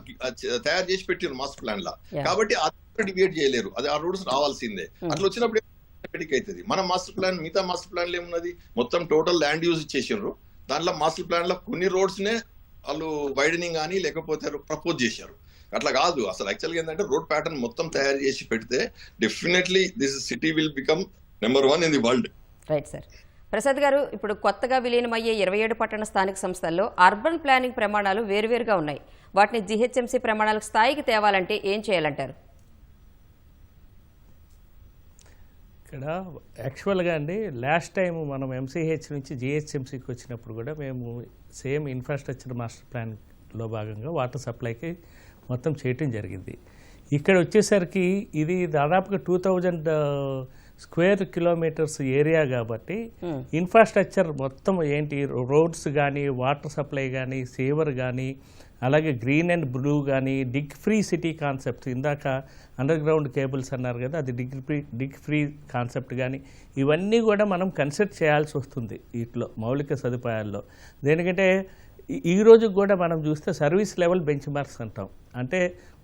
[SPEAKER 2] తయారు చేసి పెట్టారు మాస్టర్ ప్లాన్ లా. కాబట్టి అది డివైడ్ చేయలేరు, అది ఆ రోడ్స్ రావాల్సిందే. అట్లా వచ్చినప్పుడు అవుతుంది. మన మాస్టర్ ప్లాన్ మిగతా మాస్టర్ ప్లాన్ లో ఏమున్నది, మొత్తం టోటల్ ల్యాండ్ యూజ్ ఇచ్చేసారు. దాంట్లో మాస్టర్ ప్లాన్ లో కొన్ని రోడ్స్ నే వాళ్ళు వైడనింగ్ కానీ లేకపోతే ప్రపోజ్ చేశారు. అట్లా కాదు, అసలు యాక్చువల్గా ఏంటంటే రోడ్ ప్యాటర్న్ మొత్తం తయారు చేసి పెడితే definitely this city will become number 1 in the world.
[SPEAKER 1] Right sir. Prasad గారు, ఇప్పుడు కొత్తగా విలీనమయ్యే 27 పట్టణ స్థానిక సంస్థల్లో అర్బన్ ప్లానింగ్ ప్రమాణాలు వేరువేరుగా ఉన్నాయి. వాటిని జీహెచ్ఎంసీ ప్రమాణాలకు స్థాయికి తేవాలంటే ఏం చేయాలంటారు?
[SPEAKER 4] ఇక్కడ యాక్చువల్గా అండి, లాస్ట్ టైం మనం ఎంసీహెచ్ నుంచి జిహెచ్ఎంసీకి వచ్చినప్పుడు కూడా మేము సేమ్ ఇన్ఫ్రాస్ట్రక్చర్ మాస్టర్ ప్లాన్లో భాగంగా వాటర్ సప్లైకి మొత్తం చేయటం జరిగింది. ఇక్కడ వచ్చేసరికి ఇది దాదాపుగా 2000 స్క్వేర్ కిలోమీటర్స్ ఏరియా కాబట్టి ఇన్ఫ్రాస్ట్రక్చర్ మొత్తం ఏంటి, రోడ్స్ కానీ, వాటర్ సప్లై కానీ, సేవర్ కానీ, అలాగే గ్రీన్ అండ్ బ్లూ కానీ, డిగ్ ఫ్రీ సిటీ కాన్సెప్ట్, ఇందాక అండర్ గ్రౌండ్ కేబుల్స్ అన్నారు కదా, అది డిగ్ ఫ్రీ కాన్సెప్ట్ కానీ, ఇవన్నీ కూడా మనం కన్సిడర్ చేయాల్సి వస్తుంది వీటిలో మౌలిక సదుపాయాల్లో. దేనికంటే ఈ రోజు కూడా మనం చూస్తే సర్వీస్ లెవెల్ బెంచ్ మార్క్స్ అంటాం. అంటే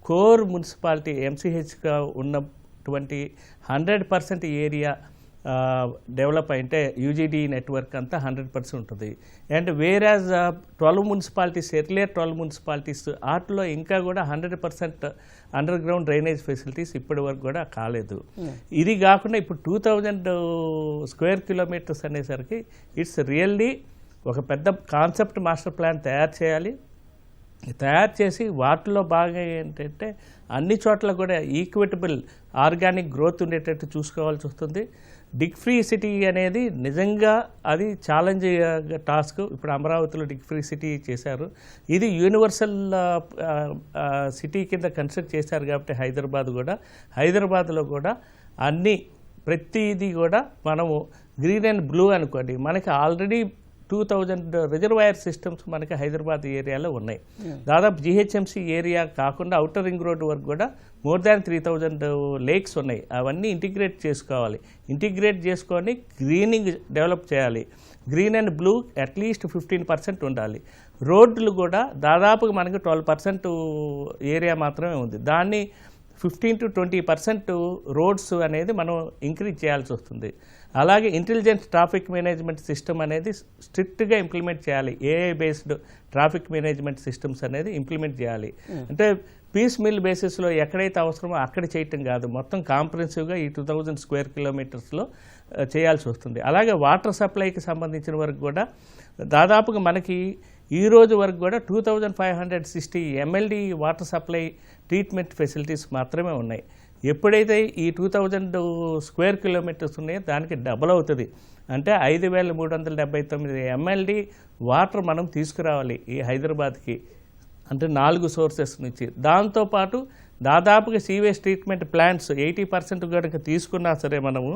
[SPEAKER 4] కోర్ మున్సిపాలిటీ ఎంసీహెచ్గా ఉన్నటువంటి 100% ఏరియా డెవలప్ అయితే యూజీడీ నెట్వర్క్ అంతా 100% ఉంటుంది. అండ్ వేరాజ్ 12 మున్సిపాలిటీస్, ఎర్లియర్ 12 మున్సిపాలిటీస్ వాటిలో ఇంకా కూడా 100% అండర్ గ్రౌండ్ డ్రైనేజ్ ఫెసిలిటీస్ ఇప్పటి వరకు కూడా కాలేదు. ఇది కాకుండా ఇప్పుడు 2000 స్క్వేర్ కిలోమీటర్స్ అనేసరికి ఇట్స్ రియల్లీ ఒక పెద్ద కాన్సెప్ట్ మాస్టర్ ప్లాన్ తయారు చేయాలి. తయారు చేసి వాటిలో బాగా ఏంటంటే అన్ని చోట్ల కూడా ఈక్విటబుల్ ఆర్గానిక్ గ్రోత్ ఉండేటట్టు చూసుకోవాల్సి వస్తుంది. డిగ్ ఫ్రీ సిటీ అనేది నిజంగా అది ఛాలెంజ్ టాస్క్. ఇప్పుడు అమరావతిలో డిగ్ ఫ్రీ సిటీ చేశారు, ఇది యూనివర్సల్ సిటీ కింద కన్స్ట్రక్ట్ చేశారు. కాబట్టి హైదరాబాద్లో కూడా ప్రతిదీ కూడా మనము గ్రీన్ అండ్ బ్లూ అనుకోండి, మనకి ఆల్రెడీ 2000 రిజర్వాయర్ సిస్టమ్స్ మనకి హైదరాబాద్ ఏరియాలో ఉన్నాయి. దాదాపు జిహెచ్ఎంసీ ఏరియా కాకుండా అవుటర్ రింగ్ రోడ్ వరకు కూడా మోర్ దాన్ 3000 లేక్స్ ఉన్నాయి. అవన్నీ ఇంటిగ్రేట్ చేసుకోవాలి. ఇంటిగ్రేట్ చేసుకొని గ్రీనింగ్ డెవలప్ చేయాలి. గ్రీన్ అండ్ బ్లూ అట్లీస్ట్ 15% ఉండాలి. రోడ్లు కూడా దాదాపుగా మనకి 12% ఏరియా మాత్రమే ఉంది. దాన్ని 15 to 20% రోడ్స్ అనేది మనం ఇంక్రీజ్ చేయాల్సి వస్తుంది. అలాగే ఇంటెలిజెంట్ ట్రాఫిక్ మేనేజ్మెంట్ సిస్టమ్ అనేది స్ట్రిక్ట్గా ఇంప్లిమెంట్ చేయాలి. AI based traffic management systems అనేది ఇంప్లిమెంట్ చేయాలి. అంటే పీస్ మిల్ బేసిస్లో ఎక్కడైతే అవసరమో అక్కడ చేయటం కాదు, మొత్తం కాంప్రహెన్సివ్గా ఈ 2000 స్క్వేర్ కిలోమీటర్స్లో చేయాల్సి వస్తుంది. అలాగే వాటర్ సప్లైకి సంబంధించిన వరకు కూడా దాదాపుగా మనకి ఈ రోజు వరకు కూడా 2560 MLD water supply treatment facilities మాత్రమే ఉన్నాయి. ఎప్పుడైతే ఈ 2000 స్క్వేర్ కిలోమీటర్స్ ఉన్నాయో దానికి డబుల్ అవుతుంది. అంటే 5379 MLD వాటర్ మనం తీసుకురావాలి ఈ హైదరాబాద్కి, అంటే 4 సోర్సెస్ నుంచి. దాంతోపాటు దాదాపుగా సీవేజ్ ట్రీట్మెంట్ ప్లాంట్స్ 80% కనుక తీసుకున్నా సరే మనము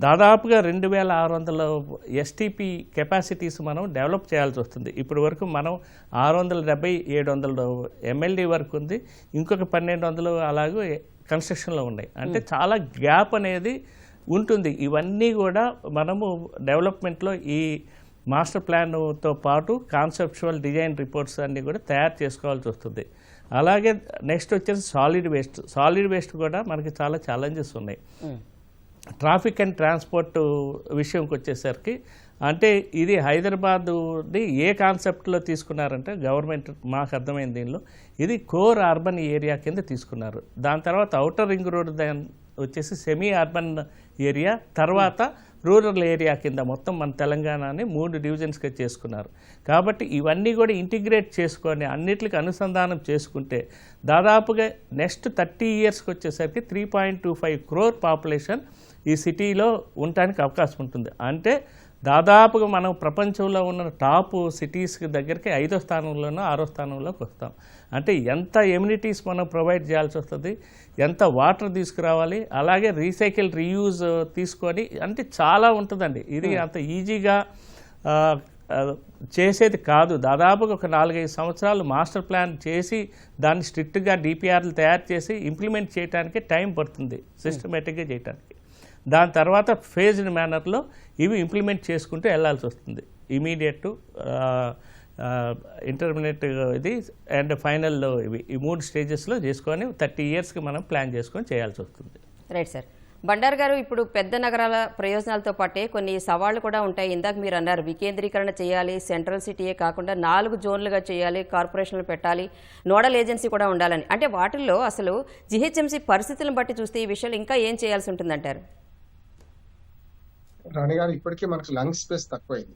[SPEAKER 4] దాదాపుగా 2600 ఎస్టీపీ కెపాసిటీస్ మనం డెవలప్ చేయాల్సి వస్తుంది. ఇప్పటి వరకు మనం 670-700 MLD వరకు ఉంది, ఇంకొక 1200 అలాగే కన్స్ట్రక్షన్లో ఉన్నాయి. అంటే చాలా గ్యాప్ అనేది ఉంటుంది. ఇవన్నీ కూడా మనము డెవలప్మెంట్లో ఈ మాస్టర్ ప్లాన్తో పాటు కాన్సెప్చువల్ డిజైన్ రిపోర్ట్స్ అన్నీ కూడా తయారు చేసుకోవాల్సి వస్తుంది. అలాగే నెక్స్ట్ వచ్చేసి సాలిడ్ వేస్ట్ కూడా మనకి చాలా ఛాలెంజెస్ ఉన్నాయి. ట్రాఫిక్ అండ్ ట్రాన్స్పోర్ట్ విషయంకి వచ్చేసరికి అంటే ఇది హైదరాబాద్ని ఏ కాన్సెప్ట్లో తీసుకున్నారంటే గవర్నమెంట్ మాకు అర్థమైంది దీనిలో ఇది కోర్ అర్బన్ ఏరియా కింద తీసుకున్నారు. దాని తర్వాత అవుటర్ రింగ్ రోడ్ వచ్చేసి సెమీ అర్బన్ ఏరియా, తర్వాత రూరల్ ఏరియా కింద మొత్తం మన తెలంగాణని 3 డివిజన్స్గా చేసుకున్నారు. కాబట్టి ఇవన్నీ కూడా ఇంటిగ్రేట్ చేసుకొని అన్నిటికి అనుసంధానం చేసుకుంటే దాదాపుగా నెక్స్ట్ 30 ఇయర్స్కి వచ్చేసరికి 3.25 crore పాపులేషన్ ఈ సిటీలో ఉండటానికి అవకాశం ఉంటుంది. అంటే దాదాపుగా మనం ప్రపంచంలో ఉన్న టాప్ సిటీస్కి దగ్గరికి 5వ స్థానంలోనో 6వ స్థానంలోకి వస్తాం. అంటే ఎంత ఎమ్యూనిటీస్ మనం ప్రొవైడ్ చేయాల్సి వస్తుంది, ఎంత వాటర్ తీసుకురావాలి, అలాగే రీసైకిల్ రీయూజ్ తీసుకొని, అంటే చాలా ఉంటుందండి. ఇది అంత ఈజీగా చేసేది కాదు. దాదాపుగా ఒక 4-5 సంవత్సరాలు మాస్టర్ ప్లాన్ చేసి దాన్ని స్ట్రిక్ట్గా డిపిఆర్లు తయారు చేసి ఇంప్లిమెంట్ చేయడానికి టైం పడుతుంది, సిస్టమేటిక్గా చేయడానికి. దాని తర్వాత ఫేజ్డ్ మేనర్లో ఇవి ఇంప్లిమెంట్ చేసుకుంటూ వెళ్ళాల్సి వస్తుంది. ఇమీడియట్, ఇంటర్మీడియట్ ఇది అండ్ ఫైనల్లో ఇవి ఈ 3 స్టేజెస్లో చేసుకొని 30 ఇయర్స్కి మనం ప్లాన్ చేసుకొని చేయాల్సి వస్తుంది.
[SPEAKER 1] Right sir. బండారు గారు, ఇప్పుడు పెద్ద నగరాల ప్రయోజనాలతో పాటే కొన్ని సవాళ్లు కూడా ఉంటాయి. ఇందాక మీరు అన్నారు వికేంద్రీకరణ చేయాలి, సెంట్రల్ సిటీయే కాకుండా 4 జోన్లుగా చేయాలి, కార్పొరేషన్లు పెట్టాలి, నోడల్ ఏజెన్సీ కూడా ఉండాలని. అంటే వాటిల్లో అసలు జిహెచ్ఎంసీ పరిస్థితులను బట్టి చూస్తే ఈ విషయాలు ఇంకా ఏం చేయాల్సి ఉంటుందంటారు?
[SPEAKER 3] రాణి గారు, ఇప్పటికే మనకు లంగ్ స్పేస్ తక్కువైంది.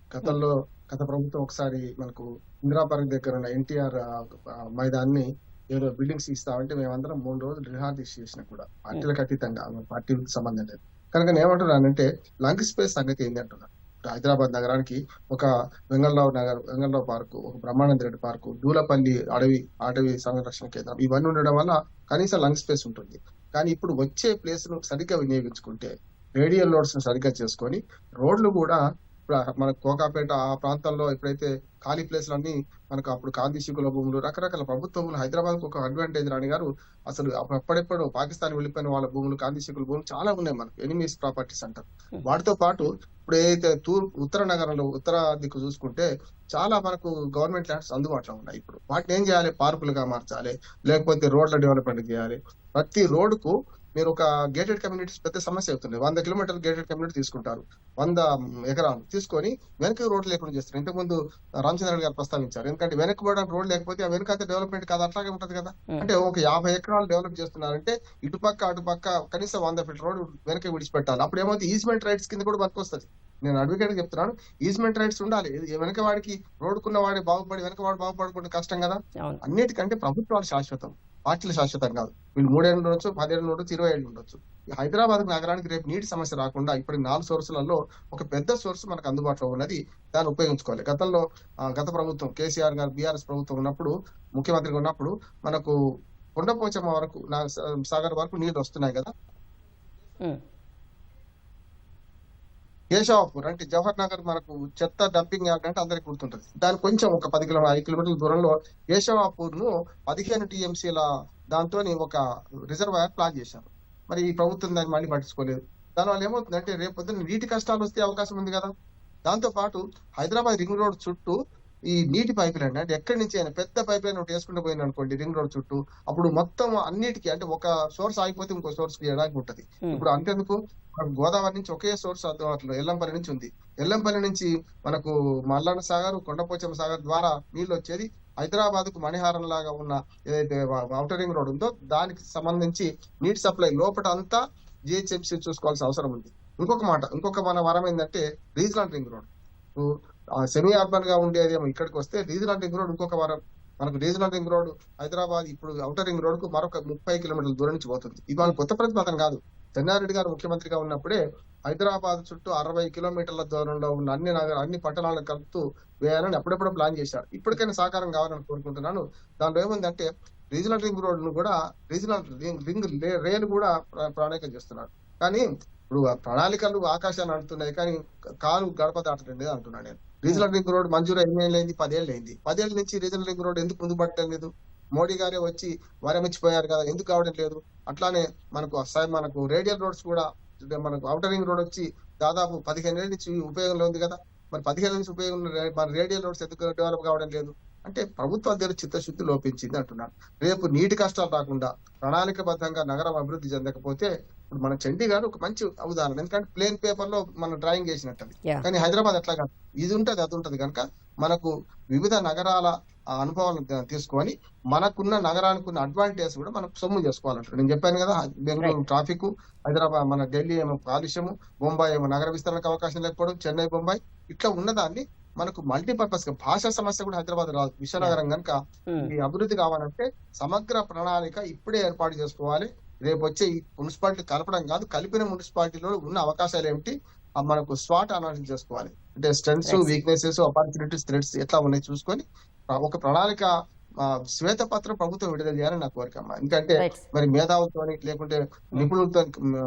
[SPEAKER 3] గత ప్రభుత్వం ఒకసారి మనకు ఇందిరా పార్క్ దగ్గర ఉన్న ఎన్టీఆర్ మైదాన్ని ఏదో బిల్డింగ్స్ ఇస్తామంటే మేమందరం 3 రోజులు రిహార్దీక్ష చేసినా కూడా పార్టీలకు అతీతంగా, పార్టీలకు సంబంధం లేదు. కనుక నేను ఏమంటున్నానంటే లంగ్ స్పేస్ సంగతి ఏంటి అంటున్నాను. హైదరాబాద్ నగరానికి ఒక వెంగళరావు పార్కు, ఒక బ్రహ్మానంద రెడ్డి పార్కు, దూలపల్లి అడవి సంరక్షణ కేంద్రం, ఇవన్నీ ఉండడం వల్ల కనీసం లంగ్ స్పేస్ ఉంటుంది. కానీ ఇప్పుడు వచ్చే ప్లేస్ ను సరిగ్గా వినియోగించుకుంటే, రేడియల్ లోడ్స్ ను సరిగ్గా చేసుకొని, రోడ్లు కూడా ఇప్పుడు మన కోకాపేట ఆ ప్రాంతంలో ఎప్పుడైతే ఖాళీ ప్లేస్లన్నీ మనకు అప్పుడు కాంతిశికుల భూములు, రకరకాల ప్రభుత్వ భూములు, హైదరాబాద్ కు ఒక అడ్వాంటేజ్ రాణి గారు, అసలు అప్పుడెప్పుడు పాకిస్తాన్ వెళ్ళిపోయిన వాళ్ళ భూములు, కాంతిశికుల భూములు చాలా ఉన్నాయి మనకు, ఎనిమీస్ ప్రాపర్టీస్ అంటారు. వాటితో పాటు ఇప్పుడు ఏదైతే ఉత్తర నగరంలో ఉత్తర దిక్కు చూసుకుంటే చాలా మనకు గవర్నమెంట్ ల్యాండ్స్ అందుబాటులో ఉన్నాయి. ఇప్పుడు వాటిని ఏం చేయాలి? పార్కులుగా మార్చాలి, లేకపోతే రోడ్ల డెవలప్మెంట్ చేయాలి. ప్రతి రోడ్డుకు మీరు ఒక గేటెడ్ కమ్యూనిటీస్ పెద్ద సమస్య అవుతుంది. 100 కిలోమీటర్లు గేటెడ్ కమ్యూనిటీ తీసుకుంటారు, 100 ఎకరాలు తీసుకొని వెనక రోడ్లు లేకుండా చేస్తారు. ఇంతకుముందు రామచంద్ర గారు ప్రస్తావించారు. ఎందుకంటే వెనక్కి పోవడానికి రోడ్ లేకపోతే ఆ వెనక డెవలప్మెంట్ కాదు, అట్లాగే ఉంటది కదా. అంటే ఒక 50 ఎకరాలు డెవలప్ చేస్తున్నారంటే ఇటుపక్క అటుపక్క కనీసం 100 ఫీట్ రోడ్ వెనక విడిచిపెట్టాలి. అప్పుడు ఏమైతే ఈజ్మెంట్ రైట్స్ కింద కూడా పనికొస్తుంది. నేను అడ్వకేట్ చెప్తున్నాను, ఈజ్మెంట్ రైట్స్ ఉండాలి. వెనక వాడికి రోడ్డుకున్న వాడి బాగుపడి వెనక వాడు బాగుపడుకుంటే కష్టం కదా. అన్నిటికంటే ప్రభుత్వాలు శాశ్వతం, పార్టీలు శాశ్వతం కాదు. వీళ్ళు 3 ఏళ్ళు ఉండొచ్చు, 10 ఏళ్ళు ఉండొచ్చు, 20 ఏళ్ళు ఉండొచ్చు. హైదరాబాద్ నగరానికి రేపు నీటి సమస్య రాకుండా ఇప్పుడు 4 సోర్సులలో ఒక పెద్ద సోర్స్ మనకు అందుబాటులో ఉన్నది, దాన్ని ఉపయోగించుకోవాలి. గత ప్రభుత్వం కేసీఆర్ గారు బీఆర్ఎస్ ప్రభుత్వం ఉన్నప్పుడు, ముఖ్యమంత్రిగా ఉన్నప్పుడు మనకు కొండపోచమ్మ వరకు సాగర్ వరకు నీళ్లు వస్తున్నాయి కదా. కేశవాపూర్ అంటే జవహర్ నగర్ మనకు చెత్త డంపింగ్ యార్డ్ అంటే అందరికి గుర్తుంటది. దాని కొంచెం ఒక 5 కిలోమీటర్ల దూరంలో కేశవాపూర్ ను 15 టీఎంసీల దాంతో ఒక రిజర్వాయర్ ప్లాన్ చేశారు. మరి ఈ ప్రభుత్వం దాన్ని మళ్ళీ పట్టించుకోలేదు. దానివల్ల ఏమవుతుందంటే రేపు పొద్దున్న నీటి కష్టాలు వస్తే అవకాశం ఉంది కదా. దాంతో పాటు హైదరాబాద్ రింగ్ రోడ్ చుట్టూ ఈ నీటి పైప్ లైన్ అంటే ఎక్కడి నుంచి అయినా పెద్ద పైప్ లైన్ ఒకటి వేసుకుంటూ పోయింది అనుకోండి రింగ్ రోడ్ చుట్టూ, అప్పుడు మొత్తం అన్నిటికీ అంటే ఒక సోర్స్ ఆగిపోతే ఇంకో సోర్స్ తీయడానికి ఉంటది. ఇప్పుడు అంతేందుకు గోదావరి నుంచి ఒకే సోర్స్ అందుబాటులో ఎల్లంపల్లి నుంచి ఉంది. ఎల్లంపల్లి నుంచి మనకు మల్లన్న సాగర్, కొండపోచమ్మ సాగర్ ద్వారా నీళ్లు వచ్చేది హైదరాబాద్ కు మణిహారం లాగా ఉన్న ఏదైతే ఔటర్ రింగ్ రోడ్ ఉందో దానికి సంబంధించి నీటి సప్లై లోపల అంతా జిహెచ్ఎంసీ చూసుకోవాల్సిన అవసరం ఉంది. ఇంకొక మన వరం ఏంటంటే regional ring road. Semi urban గా ఉండేదేమో ఇక్కడికి వస్తే రీజనల్ రింగ్ రోడ్ ఇంకొక వరం. మనకు రీజనల్ రింగ్ రోడ్ హైదరాబాద్ ఇప్పుడు ఔటర్ రింగ్ రోడ్ కు మరొక 30 కిలోమీటర్ల దూరం నుంచి పోతుంది. ఇవాళ కొత్త ప్రతిపాదన కాదు. చెన్నారెడ్డి గారు ముఖ్యమంత్రిగా ఉన్నప్పుడే హైదరాబాద్ చుట్టూ 60 కిలోమీటర్ల దూరంలో ఉన్న అన్ని పట్టణాలను కలుపుతూ వేయాలని అప్పుడెప్పుడు ప్లాన్ చేశారు. ఇప్పటికైనా సహకారం కావాలని కోరుకుంటున్నాను. దాంట్లో ఏముందంటే రీజనల్ రింగ్ రోడ్ ను కూడా రీజనల్ రింగ్ రైలు కూడా ప్రణాళిక చేస్తున్నారు. కానీ ఇప్పుడు ప్రణాళికలు ఆకాశాన్ని అంటున్నాయి కానీ కాలు గడప దాటలేదు అంటున్నాను నేను. రీజనల్ రింగ్ రోడ్ మంజూరు ఎన్ని ఏళ్ళు అయింది? 10 ఏళ్ళు అయింది. 10 ఏళ్ళ నుంచి రీజనల్ రింగ్ రోడ్ ఎందుకు ముందు పట్టడం లేదు? మోడీ గారే వచ్చి వరమిచ్చిపోయారు కదా, ఎందుకు కావడం లేదు? అట్లానే మనకు రేడియల్ రోడ్స్ కూడా మనకు ఔటర్ రింగ్ రోడ్ వచ్చి దాదాపు 15 ఏళ్ళ నుంచి ఉపయోగంలో ఉంది కదా. మరి 15 ఏళ్ళ నుంచి ఉపయోగం మన రేడియల్ రోడ్స్ ఎందుకు డెవలప్ కావడం లేదు? అంటే ప్రభుత్వం దగ్గర చిత్తశుద్ధి లోపించింది అంటున్నాను. రేపు నీటి కష్టాలు రాకుండా ప్రణాళికబద్ధంగా నగరం అభివృద్ధి చెందకపోతే ఇప్పుడు మన చండీగఢ్ ఒక మంచి ఉదాహరణ. ఎందుకంటే ప్లేన్ పేపర్ లో మనం డ్రాయింగ్ చేసినట్టు. కానీ హైదరాబాద్ అట్లా కాదు, ఇది ఉంటది అది ఉంటది కనుక మనకు వివిధ నగరాల ఆ అనుభవాలను తీసుకొని మనకున్న నగరానికి ఉన్న అడ్వాంటేజ్ కూడా మనం సొమ్ము చేసుకోవాలంటారు. నేను చెప్పాను కదా, బెంగళూరు ట్రాఫిక్, హైదరాబాద్ మన ఢిల్లీ ఏమో కాలుష్యము, బొంబాయి ఏమో నగర విస్తరణకు అవకాశం లేకపోవడం, చెన్నై బొంబాయి ఇట్లా ఉన్నదాన్ని మనకు మల్టీపర్పస్ గా భాషా సమస్య కూడా హైదరాబాద్ రాదు. విశ్వనగరం కనుక ఈ అభివృద్ధి కావాలంటే సమగ్ర ప్రణాళిక ఇప్పుడే ఏర్పాటు చేసుకోవాలి. రేపు వచ్చే ఈ మున్సిపాలిటీ కలపడం కాదు, కలిపిన మున్సిపాలిటీలో ఉన్న అవకాశాలు ఏమిటి మనకు స్వాట్ అనాలిసిస్ చేసుకోవాలి. అంటే స్ట్రెంగ్స్, వీక్నెసెస్, ఆపర్చునిటీస్, థ్రెట్స్ ఎట్లా ఉన్నాయి చూసుకొని ఒక ప్రణాళిక శ్వేతపత్రం ప్రభుత్వం విడుదల చేయాలని నా కోరిక అమ్మా. ఎందుకంటే మరి మేధావులతో లేకుంటే నిపుణులతో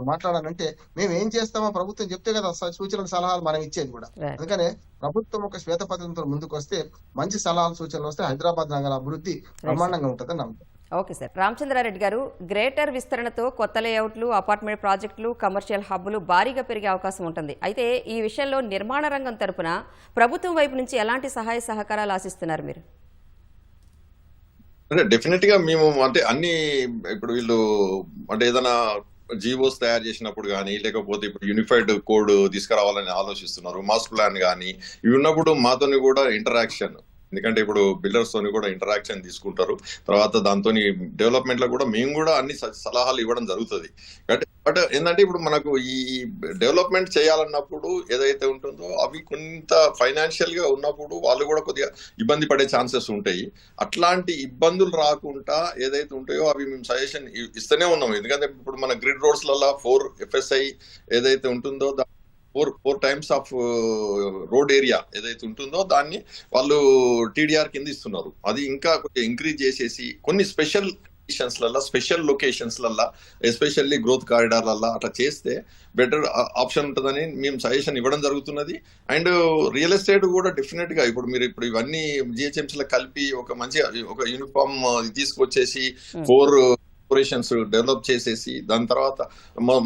[SPEAKER 3] మాట్లాడాలంటే మేము ఏం చేస్తామో ప్రభుత్వం చెప్తే కదా సూచనలు సలహాలు మనం ఇచ్చేది కూడా. అందుకనే ప్రభుత్వం ఒక శ్వేతపత్రంతో ముందుకు వస్తే మంచి సలహాలు సూచనలు వస్తే హైదరాబాద్ నగర అభివృద్ధి బ్రహ్మాండంగా ఉంటుందని నమ్ముతాం.
[SPEAKER 1] Okay sir. రామచంద్రారెడ్డి గారు, గ్రేటర్ విస్తరణతో కొత్త లేఅవుట్లు, అపార్ట్మెంట్ ప్రాజెక్టులు, కమర్షియల్ హబ్బులు భారీగా పెరిగే అవకాశం ఉంటుంది. అయితే ఈ విషయంలో నిర్మాణ రంగం తరపున ప్రభుత్వం వైపు నుంచి ఎలాంటి సహాయ సహకారాలు ఆశిస్తున్నారు మీరు?
[SPEAKER 2] అంటే డెఫినెట్ గా మేము అంటే అన్ని ఇప్పుడు వీళ్ళు అంటే ఏదైనా జీవోస్ తయారు చేసినప్పుడు కానీ లేకపోతే ఇప్పుడు యూనిఫైడ్ కోడ్ తీసుకురావాలని ఆలోచిస్తున్నారు, మాస్టర్ ప్లాన్ కానీ ఇవి ఉన్నప్పుడు మాతోని కూడా ఇంటరాక్షన్, ఎందుకంటే ఇప్పుడు బిల్డర్స్ తోని కూడా ఇంటరాక్షన్ తీసుకుంటారు. తర్వాత దాంతో డెవలప్మెంట్ లో కూడా మేము కూడా అన్ని సలహాలు ఇవ్వడం జరుగుతుంది. బట్ ఏంటంటే ఇప్పుడు మనకు ఈ డెవలప్మెంట్ చేయాలన్నప్పుడు ఏదైతే ఉంటుందో అవి కొంత ఫైనాన్షియల్ గా ఉన్నప్పుడు వాళ్ళు కూడా కొద్దిగా ఇబ్బంది పడే ఛాన్సెస్ ఉంటాయి. అట్లాంటి ఇబ్బందులు రాకుండా ఏదైతే ఉంటాయో అవి మేము సజెషన్ ఇస్తూనే ఉన్నాము. ఎందుకంటే ఇప్పుడు మన గ్రిడ్ రోడ్స్ లలో 4 FSI ఏదైతే ఉంటుందో four times of road area ఏదైతే ఉంటుందో దాన్ని వాళ్ళు టీడీఆర్ కింద ఇస్తున్నారు. అది ఇంకా కొంచెం ఇంక్రీజ్ చేసేసి కొన్ని స్పెషల్ స్పెషల్ లొకేషన్స్ లల్లా ఎస్పెషల్లీ గ్రోత్ కారిడార్లల్లా అట్లా చేస్తే బెటర్ ఆప్షన్ ఉంటుందని మేము సజెషన్ ఇవ్వడం జరుగుతున్నది. అండ్ రియల్ ఎస్టేట్ కూడా డెఫినెట్ గా ఇప్పుడు ఇవన్నీ జిహెచ్ఎంసీలో కలిపి ఒక మంచి ఒక యూనిఫామ్ తీసుకొచ్చేసి 4 కార్పొరేషన్స్ డెవలప్ చేసేసి దాని తర్వాత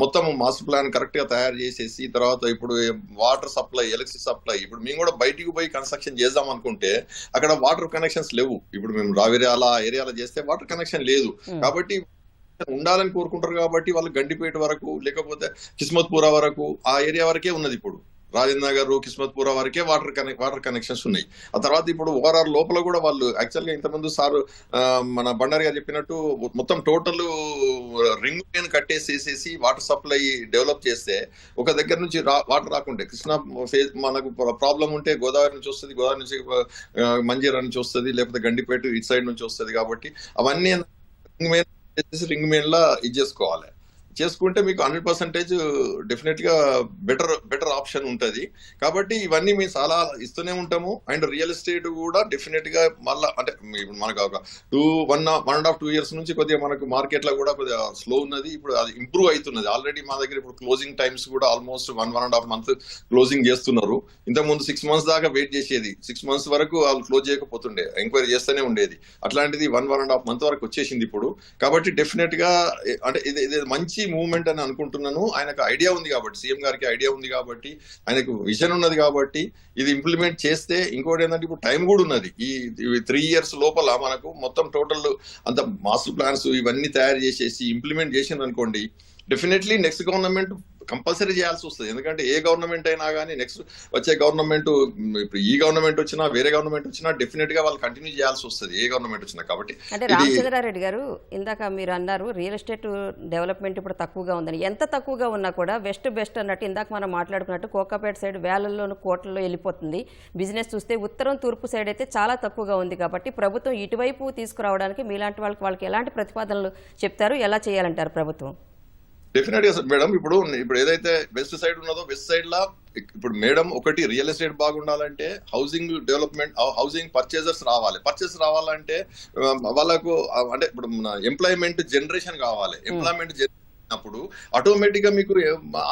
[SPEAKER 2] మొత్తం మాస్టర్ ప్లాన్ కరెక్ట్ గా తయారు చేసేసి తర్వాత ఇప్పుడు వాటర్ సప్లై, ఎలక్ట్రిసిటీ సప్లై, ఇప్పుడు మేము కూడా బయటికి పోయి కన్స్ట్రక్షన్ చేద్దాం అనుకుంటే అక్కడ వాటర్ కనెక్షన్స్ లేవు. ఇప్పుడు మేము రావిర్యాల ఏరియాలో చేస్తే వాటర్ కనెక్షన్ లేదు కాబట్టి ఉండాలని కోరుకుంటారు. కాబట్టి వాళ్ళు గండిపేట వరకు లేకపోతే కిస్మత్పురా వరకు ఆ ఏరియా వరకే ఉన్నది. ఇప్పుడు రాజేంద్ర నగర్, కిస్మత్పురా వరకే వాటర్ కనెక్షన్స్ ఉన్నాయి. ఆ తర్వాత ఇప్పుడు ఓఆర్ఆర్ లోపల కూడా వాళ్ళు యాక్చువల్ గా ఇంతకుముందు సార్ మన బండారి గారు చెప్పినట్టు మొత్తం టోటల్ రింగ్ మెయిన్ కట్టేసేసి వాటర్ సప్లై డెవలప్ చేస్తే ఒక దగ్గర నుంచి వాటర్ రాకుంటే కృష్ణా మనకు ప్రాబ్లం ఉంటే గోదావరి నుంచి వస్తుంది, గోదావరి నుంచి మంజీరా నుంచి వస్తుంది, లేకపోతే గండిపేట ఇటు సైడ్ నుంచి వస్తుంది. కాబట్టి అవన్నీ రింగ్ మెయిన్ లా ఇది చేసుకుంటే మీకు 100% డెఫినెట్ గా బెటర్ ఆప్షన్ ఉంటది. కాబట్టి ఇవన్నీ మేము చాలా ఇస్తూనే ఉంటాము. అండ్ రియల్ ఎస్టేట్ కూడా డెఫినెట్ గా మళ్ళీ అంటే మనకు ఒక 1.5-2 years నుంచి కొద్దిగా మనకు మార్కెట్ లో కూడా కొద్దిగా స్లో ఉన్నది. ఇప్పుడు అది ఇంప్రూవ్ అవుతున్నది. ఆల్రెడీ మా దగ్గర ఇప్పుడు క్లోజింగ్ టైమ్స్ కూడా ఆల్మోస్ట్ 1.5 months క్లోజింగ్ చేస్తున్నారు. ఇంతకుముందు 6 months దాకా వెయిట్ చేసేది. 6 months వరకు వాళ్ళు క్లోజ్ చేయకపోతుండే, ఎంక్వైరీ చేస్తూనే ఉండేది. అట్లాంటిది 1.5 months వరకు వచ్చేసింది ఇప్పుడు. కాబట్టి డెఫినెట్ గా అంటే ఇది మంచి మూవ్మెంట్ అని అనుకుంటున్నాను. ఆయనకు ఐడియా ఉంది కాబట్టి, సీఎం గారికి ఐడియా ఉంది కాబట్టి, ఆయనకు విజన్ ఉన్నది కాబట్టి ఇది ఇంప్లిమెంట్ చేస్తే ఇంకోటి ఏంటంటే ఇప్పుడు టైం కూడా ఉన్నది. ఈ 3 years లోపల మనకు మొత్తం టోటల్ అంత మాస్టర్ ప్లాన్స్ ఇవన్నీ తయారు చేసేసి ఇంప్లిమెంట్ చేసింది అనుకోండి, డెఫినెట్లీ నెక్స్ట్ గవర్నమెంట్ కంపల్సరీ చేయాల్సి వస్తుంది. ఎందుకంటే ఏ గవర్నమెంట్ అయినా కానీ నెక్స్ట్ వచ్చే గవర్నమెంట్, ఇప్పుడు ఈ గవర్నమెంట్ వచ్చినా వేరే గవర్నమెంట్ వచ్చినా డెఫినెట్ గా వాళ్ళు కంటిన్యూ చేయాల్సి వస్తుంది ఏ గవర్నమెంట్ వచ్చినా. కాబట్టి
[SPEAKER 1] అంటే రామచంద్రారెడ్డి గారు ఇందాక మీరు అన్నారు రియల్ ఎస్టేట్ డెవలప్మెంట్ ఇప్పుడు తక్కువగా ఉందని. ఎంత తక్కువగా ఉన్నా కూడా బెస్ట్ అన్నట్టు ఇందాక మనం మాట్లాడుకున్నట్టు కోకాపేట సైడ్ వేలల్లోనూ కోట్లలో వెళ్ళిపోతుంది బిజినెస్. చూస్తే ఉత్తరం తూర్పు సైడ్ అయితే చాలా తక్కువగా ఉంది. కాబట్టి ప్రభుత్వం ఇటువైపు తీసుకురావడానికి మీలాంటి వాళ్ళకి ఎలాంటి ప్రతిపాదనలు చెప్తారు, ఎలా చేయాలంటారు ప్రభుత్వం?
[SPEAKER 2] డెఫినెట్ గా మేడం, ఇప్పుడు ఏదైతే వెస్ట్ సైడ్ ఉన్నదో వెస్ట్ సైడ్ లా ఇప్పుడు మేడం ఒకటి రియల్ ఎస్టేట్ బాగుండాలంటే హౌసింగ్ డెవలప్మెంట్, హౌసింగ్ పర్చేజర్స్ రావాలంటే వాళ్ళకు అంటే ఇప్పుడు ఎంప్లాయ్మెంట్ జనరేషన్ కావాలి. ఎంప్లాయ్మెంట్ అప్పుడు ఆటోమేటిక్ గా మీకు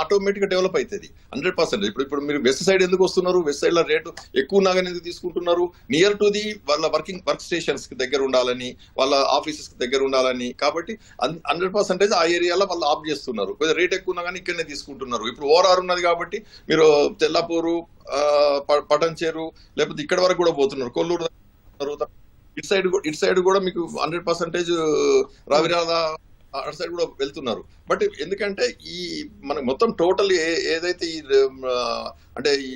[SPEAKER 2] ఆటోమేటిక్ గా డెవలప్ అవుతుంది 100%. ఇప్పుడు మీరు వెస్ట్ సైడ్ ఎందుకు వస్తున్నారు? వెస్ట్ సైడ్ లో రేటు ఎక్కువ ఉన్నాగానే ఎందుకు తీసుకుంటున్నారు? నియర్ టు ది వాళ్ళ వర్క్ స్టేషన్స్ కి దగ్గర ఉండాలని, వాళ్ళ ఆఫీసెస్ కి దగ్గర ఉండాలని. కాబట్టి 100% ఆ ఏరియాలో వాళ్ళు ఆప్ చేస్తున్నారు. కొద్దిగా రేట్ ఎక్కువ ఉన్నా కానీ ఇక్కడనే తీసుకుంటున్నారు. ఇప్పుడు ఓఆర్ఆర్ ఉన్నది కాబట్టి మీరు తెల్లాపూరు, పటంచేరు లేకపోతే ఇక్కడ వరకు కూడా పోతున్నారు, కొల్లూరు. ఇటు సైడ్ కూడా మీకు 100% రావిరాల అటు సైడ్ కూడా వెళ్తున్నారు. బట్ ఎందుకంటే ఈ మనకు మొత్తం టోటల్ ఏదైతే ఈ అంటే ఈ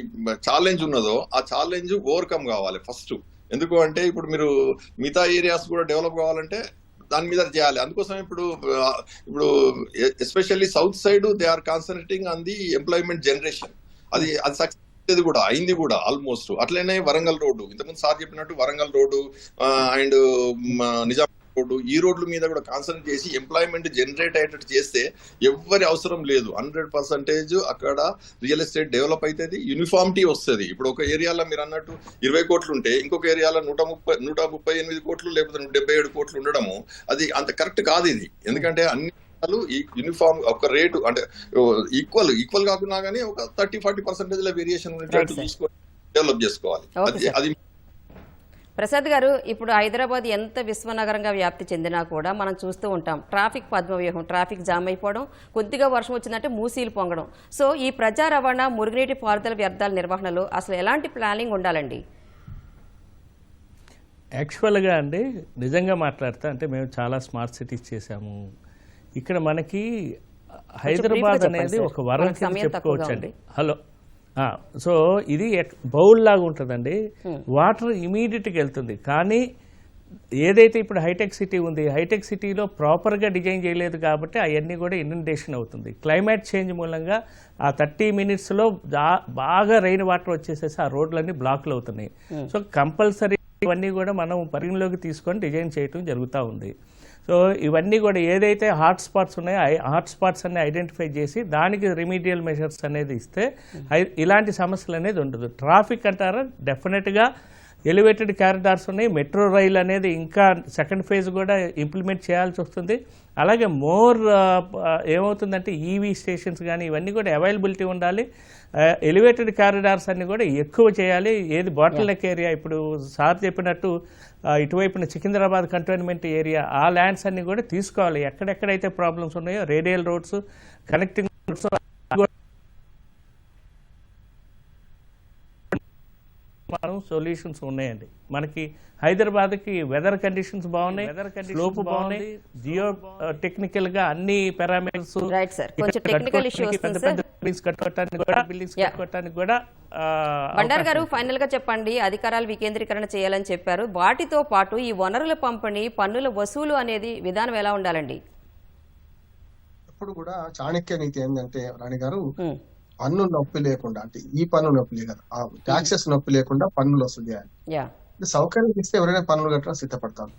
[SPEAKER 2] ఛాలెంజ్ ఉన్నదో ఆ ఛాలెంజ్ ఓవర్కమ్ కావాలి ఫస్ట్. ఎందుకు అంటే ఇప్పుడు మీరు మిగతా ఏరియాస్ కూడా డెవలప్ కావాలంటే దాని మీద చేయాలి. అందుకోసం ఇప్పుడు especially south side they are concentrating on the employment generation. అది సక్సెస్ కూడా అయింది కూడా ఆల్మోస్ట్. అట్లనే వరంగల్ రోడ్డు, ఇంతకుముందు సార్ చెప్పినట్టు Warangal road and Nizam road, ఈ రోడ్ల మీద కూడా కాన్సన్ట్రేట్ చేసి ఎంప్లాయ్మెంట్ జనరేట్ అయ్యేటట్టు చేస్తే ఎవ్వరి అవసరం లేదు. 100% అక్కడ రియల్ ఎస్టేట్ డెవలప్ అవుతుంది, యూనిఫార్మిటీ వస్తుంది. ఇప్పుడు ఒక ఏరియాలో మీరు అన్నట్టు 20 కోట్లు ఉంటే ఇంకొక ఏరియాలో 138 కోట్లు లేకపోతే 177 కోట్లు ఉండడము అది అంత కరెక్ట్ కాదు ఇది. ఎందుకంటే అన్ని యూనిఫామ్ ఒక రేటు అంటే ఈక్వల్ కాకుండా కానీ ఒక 30-40% వేరియేషన్ ఉండేటట్టు చూసుకొని డెవలప్ చేసుకోవాలి. అది
[SPEAKER 1] ప్రసాద్ గారు, ఇప్పుడు హైదరాబాద్ ఎంత విశ్వనగరంగా వ్యాప్తి చెందినా కూడా మనం చూస్తూ ఉంటాం ట్రాఫిక్ పద్మవ్యూహం, ట్రాఫిక్ జామ్ అయిపోవడం, కొద్దిగా వర్షం వచ్చిందంటే మూసీలు పొంగడం. సో ఈ ప్రజా రవాణా, మురుగునీటి పారుదల వ్యర్థాల నిర్వహణలో అసలు ఎలాంటి ప్లానింగ్ ఉండాలండి?
[SPEAKER 4] యాక్చువల్గా అండి నిజంగా మాట్లాడితే అంటే మేము చాలా స్మార్ట్ సిటీస్ చేశాము. ఇక్కడ మనకి హైదరాబాద్ అనేది ఒక వరం కింద చెప్పుకోవచ్చు అండి. హలో, సో ఇది బౌల్ లాగా ఉంటుందండి. వాటర్ ఇమీడియట్గా వెళ్తుంది. కానీ ఏదైతే ఇప్పుడు హైటెక్ సిటీ ఉంది, హైటెక్ సిటీలో ప్రాపర్గా డిజైన్ చేయలేదు కాబట్టి అవన్నీ కూడా ఇన్యుండేషన్ అవుతుంది. క్లైమేట్ చేంజ్ మూలంగా ఆ 30 మినిట్స్లో బాగా రెయిన్ వాటర్ వచ్చేసేసి ఆ రోడ్లన్నీ బ్లాక్లు అవుతున్నాయి. సో కంపల్సరీ ఇవన్నీ కూడా మనం పరిగణలోకి తీసుకొని డిజైన్ చేయడం జరుగుతూ ఉంది. సో ఇవన్నీ కూడా ఏదైతే హాట్ స్పాట్స్ ఉన్నాయో ఆ హాట్ స్పాట్స్ అన్ని ఐడెంటిఫై చేసి దానికి రెమీడియల్ మెజర్స్ అనేది ఇస్తే ఇలాంటి సమస్యలు అనేది ఉండదు. ట్రాఫిక్ అంటారా, డెఫినెట్గా ఎలివేటెడ్ కారిడార్స్ ఉన్నాయి. మెట్రో రైల్ అనేది ఇంకా సెకండ్ ఫేజ్ కూడా ఇంప్లిమెంట్ చేయాల్సి వస్తుంది. అలాగే మోర్ ఏమవుతుందంటే ఈవీ స్టేషన్స్ కానీ ఇవన్నీ కూడా అవైలబిలిటీ ఉండాలి. ఎలివేటెడ్ కారిడార్స్ అన్ని కూడా ఎక్కువ చేయాలి. ఏది బాటిల్ నెక్ ఏరియా, ఇప్పుడు సార్ చెప్పినట్టు ఇటువైపున సికింద్రాబాద్ కంటోన్మెంట్ ఏరియా, ఆ ల్యాండ్స్ అన్ని కూడా తీసుకోవాలి. ఎక్కడెక్కడైతే ప్రాబ్లమ్స్ ఉన్నాయో radial roads, connecting roads solutions ఉన్నాయండి. మనకి హైదరాబాద్కి వెదర్ కండిషన్స్ బాగున్నాయి, స్లోప్ బాగున్నాయి, జియో టెక్నికల్ గా అన్ని పారామీటర్స్, పెద్ద పెద్ద బిల్డింగ్స్ కట్టుకోవటానికి కూడా.
[SPEAKER 1] బండారు గారు, ఫైనల్ గా చెప్పండి, అధికారాలు వికేంద్రీకరణ చేయాలని చెప్పారు. వాటితో పాటు ఈ వనరుల పంపిణీ, పన్నుల వసూలు అనేది విధానం ఎలా ఉండాలండి?
[SPEAKER 3] ఇప్పుడు కూడా చాణక్య నీతి ఏంటంటే రాణి గారు, పన్ను నొప్పి లేకుండా, అంటే ఈ పన్ను నొప్పి లేదు, ట్యాక్సెస్ నొప్పి లేకుండా పన్నులు వసూలు చేయాలి. సౌకర్యం ఇస్తే ఎవరైనా పన్నులు కట్టడం సిద్ధపడతారు.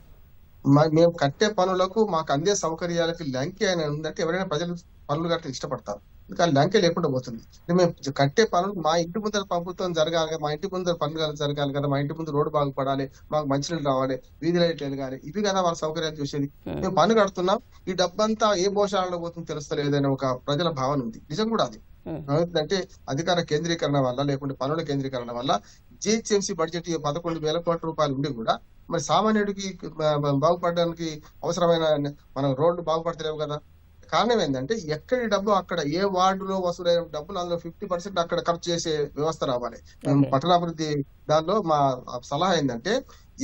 [SPEAKER 3] మేము కట్టే పన్నులకు మాకు అందే సౌకర్యాలకి లంకె అని ఉందంటే ఎవరైనా ప్రజలు పన్నులు కట్టడం ఇష్టపడతారు. కానీ లంకె లేకుండా పోతుంది. మేము కట్టే పనులు మా ఇంటి ముందర ప్రభుత్వం జరగాలి కదా, మా ఇంటి ముందర పనులు జరగాలి కదా, మా ఇంటి ముందు రోడ్డు బాగుపడాలి, మాకు మంచినీళ్ళు రావాలి, వీధి లైట్లు వెలగాలి, ఇవి కదా వాళ్ళ సౌకర్యాలు చూసేది. మేము పన్ను కడుతున్నాం, ఈ డబ్బంతా ఏ భోషాలలో పోతుందో తెలుస్తలేదనే ఒక ప్రజల భావన ఉంది. నిజం కూడా అది. అంటే అధికార కేంద్రీకరణ వల్ల, లేకుంటే పన్నుల కేంద్రీకరణ వల్ల జిహెచ్ఎంసీ బడ్జెట్ 11,000 కోట్ల రూపాయలు ఉండి కూడా మరి సామాన్యుడికి బాగుపడడానికి అవసరమైన మన రోడ్లు బాగుపడతలేవు కదా. కారణం ఏంటంటే ఎక్కడి డబ్బు అక్కడ, ఏ వార్డులో వసూలైన డబ్బులు అందులో 50% అక్కడ ఖర్చు చేసే వ్యవస్థ రావాలి. పట్టణాభివృద్ధి దానిలో మా సలహా ఏంటంటే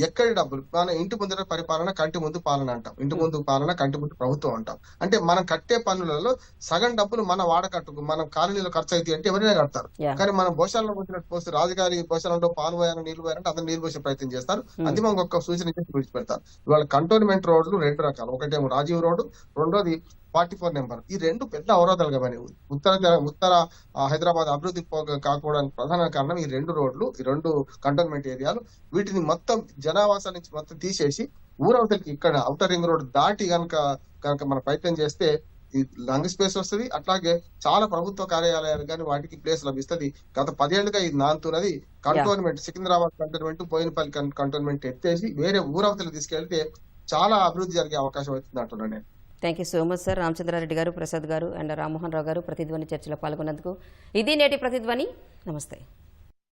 [SPEAKER 3] ఎక్కడి డబ్బులు, మన ఇంటి ముందర పరిపాలన కంటి ముందు పాలన అంటాం, ఇంటి ముందు పాలన కంటి ముందు ప్రభుత్వం అంటాం. అంటే మనం కట్టే పన్నులలో సగం డబ్బులు మన వాడకట్టుకు, మనం కాలనీలో ఖర్చు అయితే అంటే ఎవరైనా కడతారు. కానీ మనం భోషాలలో పోసినట్టు పోస్తే, రాజుగారి భోషాలలో పాలు పోయాలని నీళ్లు పోయారంటే అతను నీళ్ళు పోసే ప్రయత్నం చేస్తారు. అంతిమంగా ఒక్క సూచన చేసి విడిచిపెడతారు. ఇవాళ కంటోన్మెంట్ రోడ్లు 2 రకాలు, ఒకటేమో రాజీవ్ రోడ్డు, రెండోది 44 నెంబర్. ఈ 2 పెద్ద అవరోధాలుగా ఉత్తర హైదరాబాద్ అభివృద్ధి కాకపోవడానికి ప్రధాన కారణం ఈ 2 రోడ్లు, ఈ 2 కంటోన్మెంట్ ఏరియాలు. వీటిని మొత్తం జనావాసాల నుంచి మొత్తం తీసేసి ఊరవతలకి, ఇక్కడ ఔటర్ రింగ్ రోడ్ దాటి కనుక మన ప్రయత్నం చేస్తే ఈ లంగ్ స్పేస్ వస్తుంది. అట్లాగే చాలా ప్రభుత్వ కార్యాలయాలు కానీ వాటికి ప్లేస్ లభిస్తుంది. గత 10 ఏళ్లుగా ఇది నానుతున్నది. Cantonment, Secunderabad cantonment, Bowenpally cantonment ఎత్తేసి వేరే ఊరవతలు తీసుకెళ్తే చాలా అభివృద్ధి జరిగే అవకాశం అవుతుంది అంటున్నాను నేను.
[SPEAKER 1] Thank you so much sir. Ramachandra Reddy garu, Prasad గారు అండ్ రామ్మోహన్ రావు గారు ప్రతిధ్వని చర్చలో పాల్గొన్నందుకు. ఇది నేటి ప్రతిధ్వని. నమస్తే.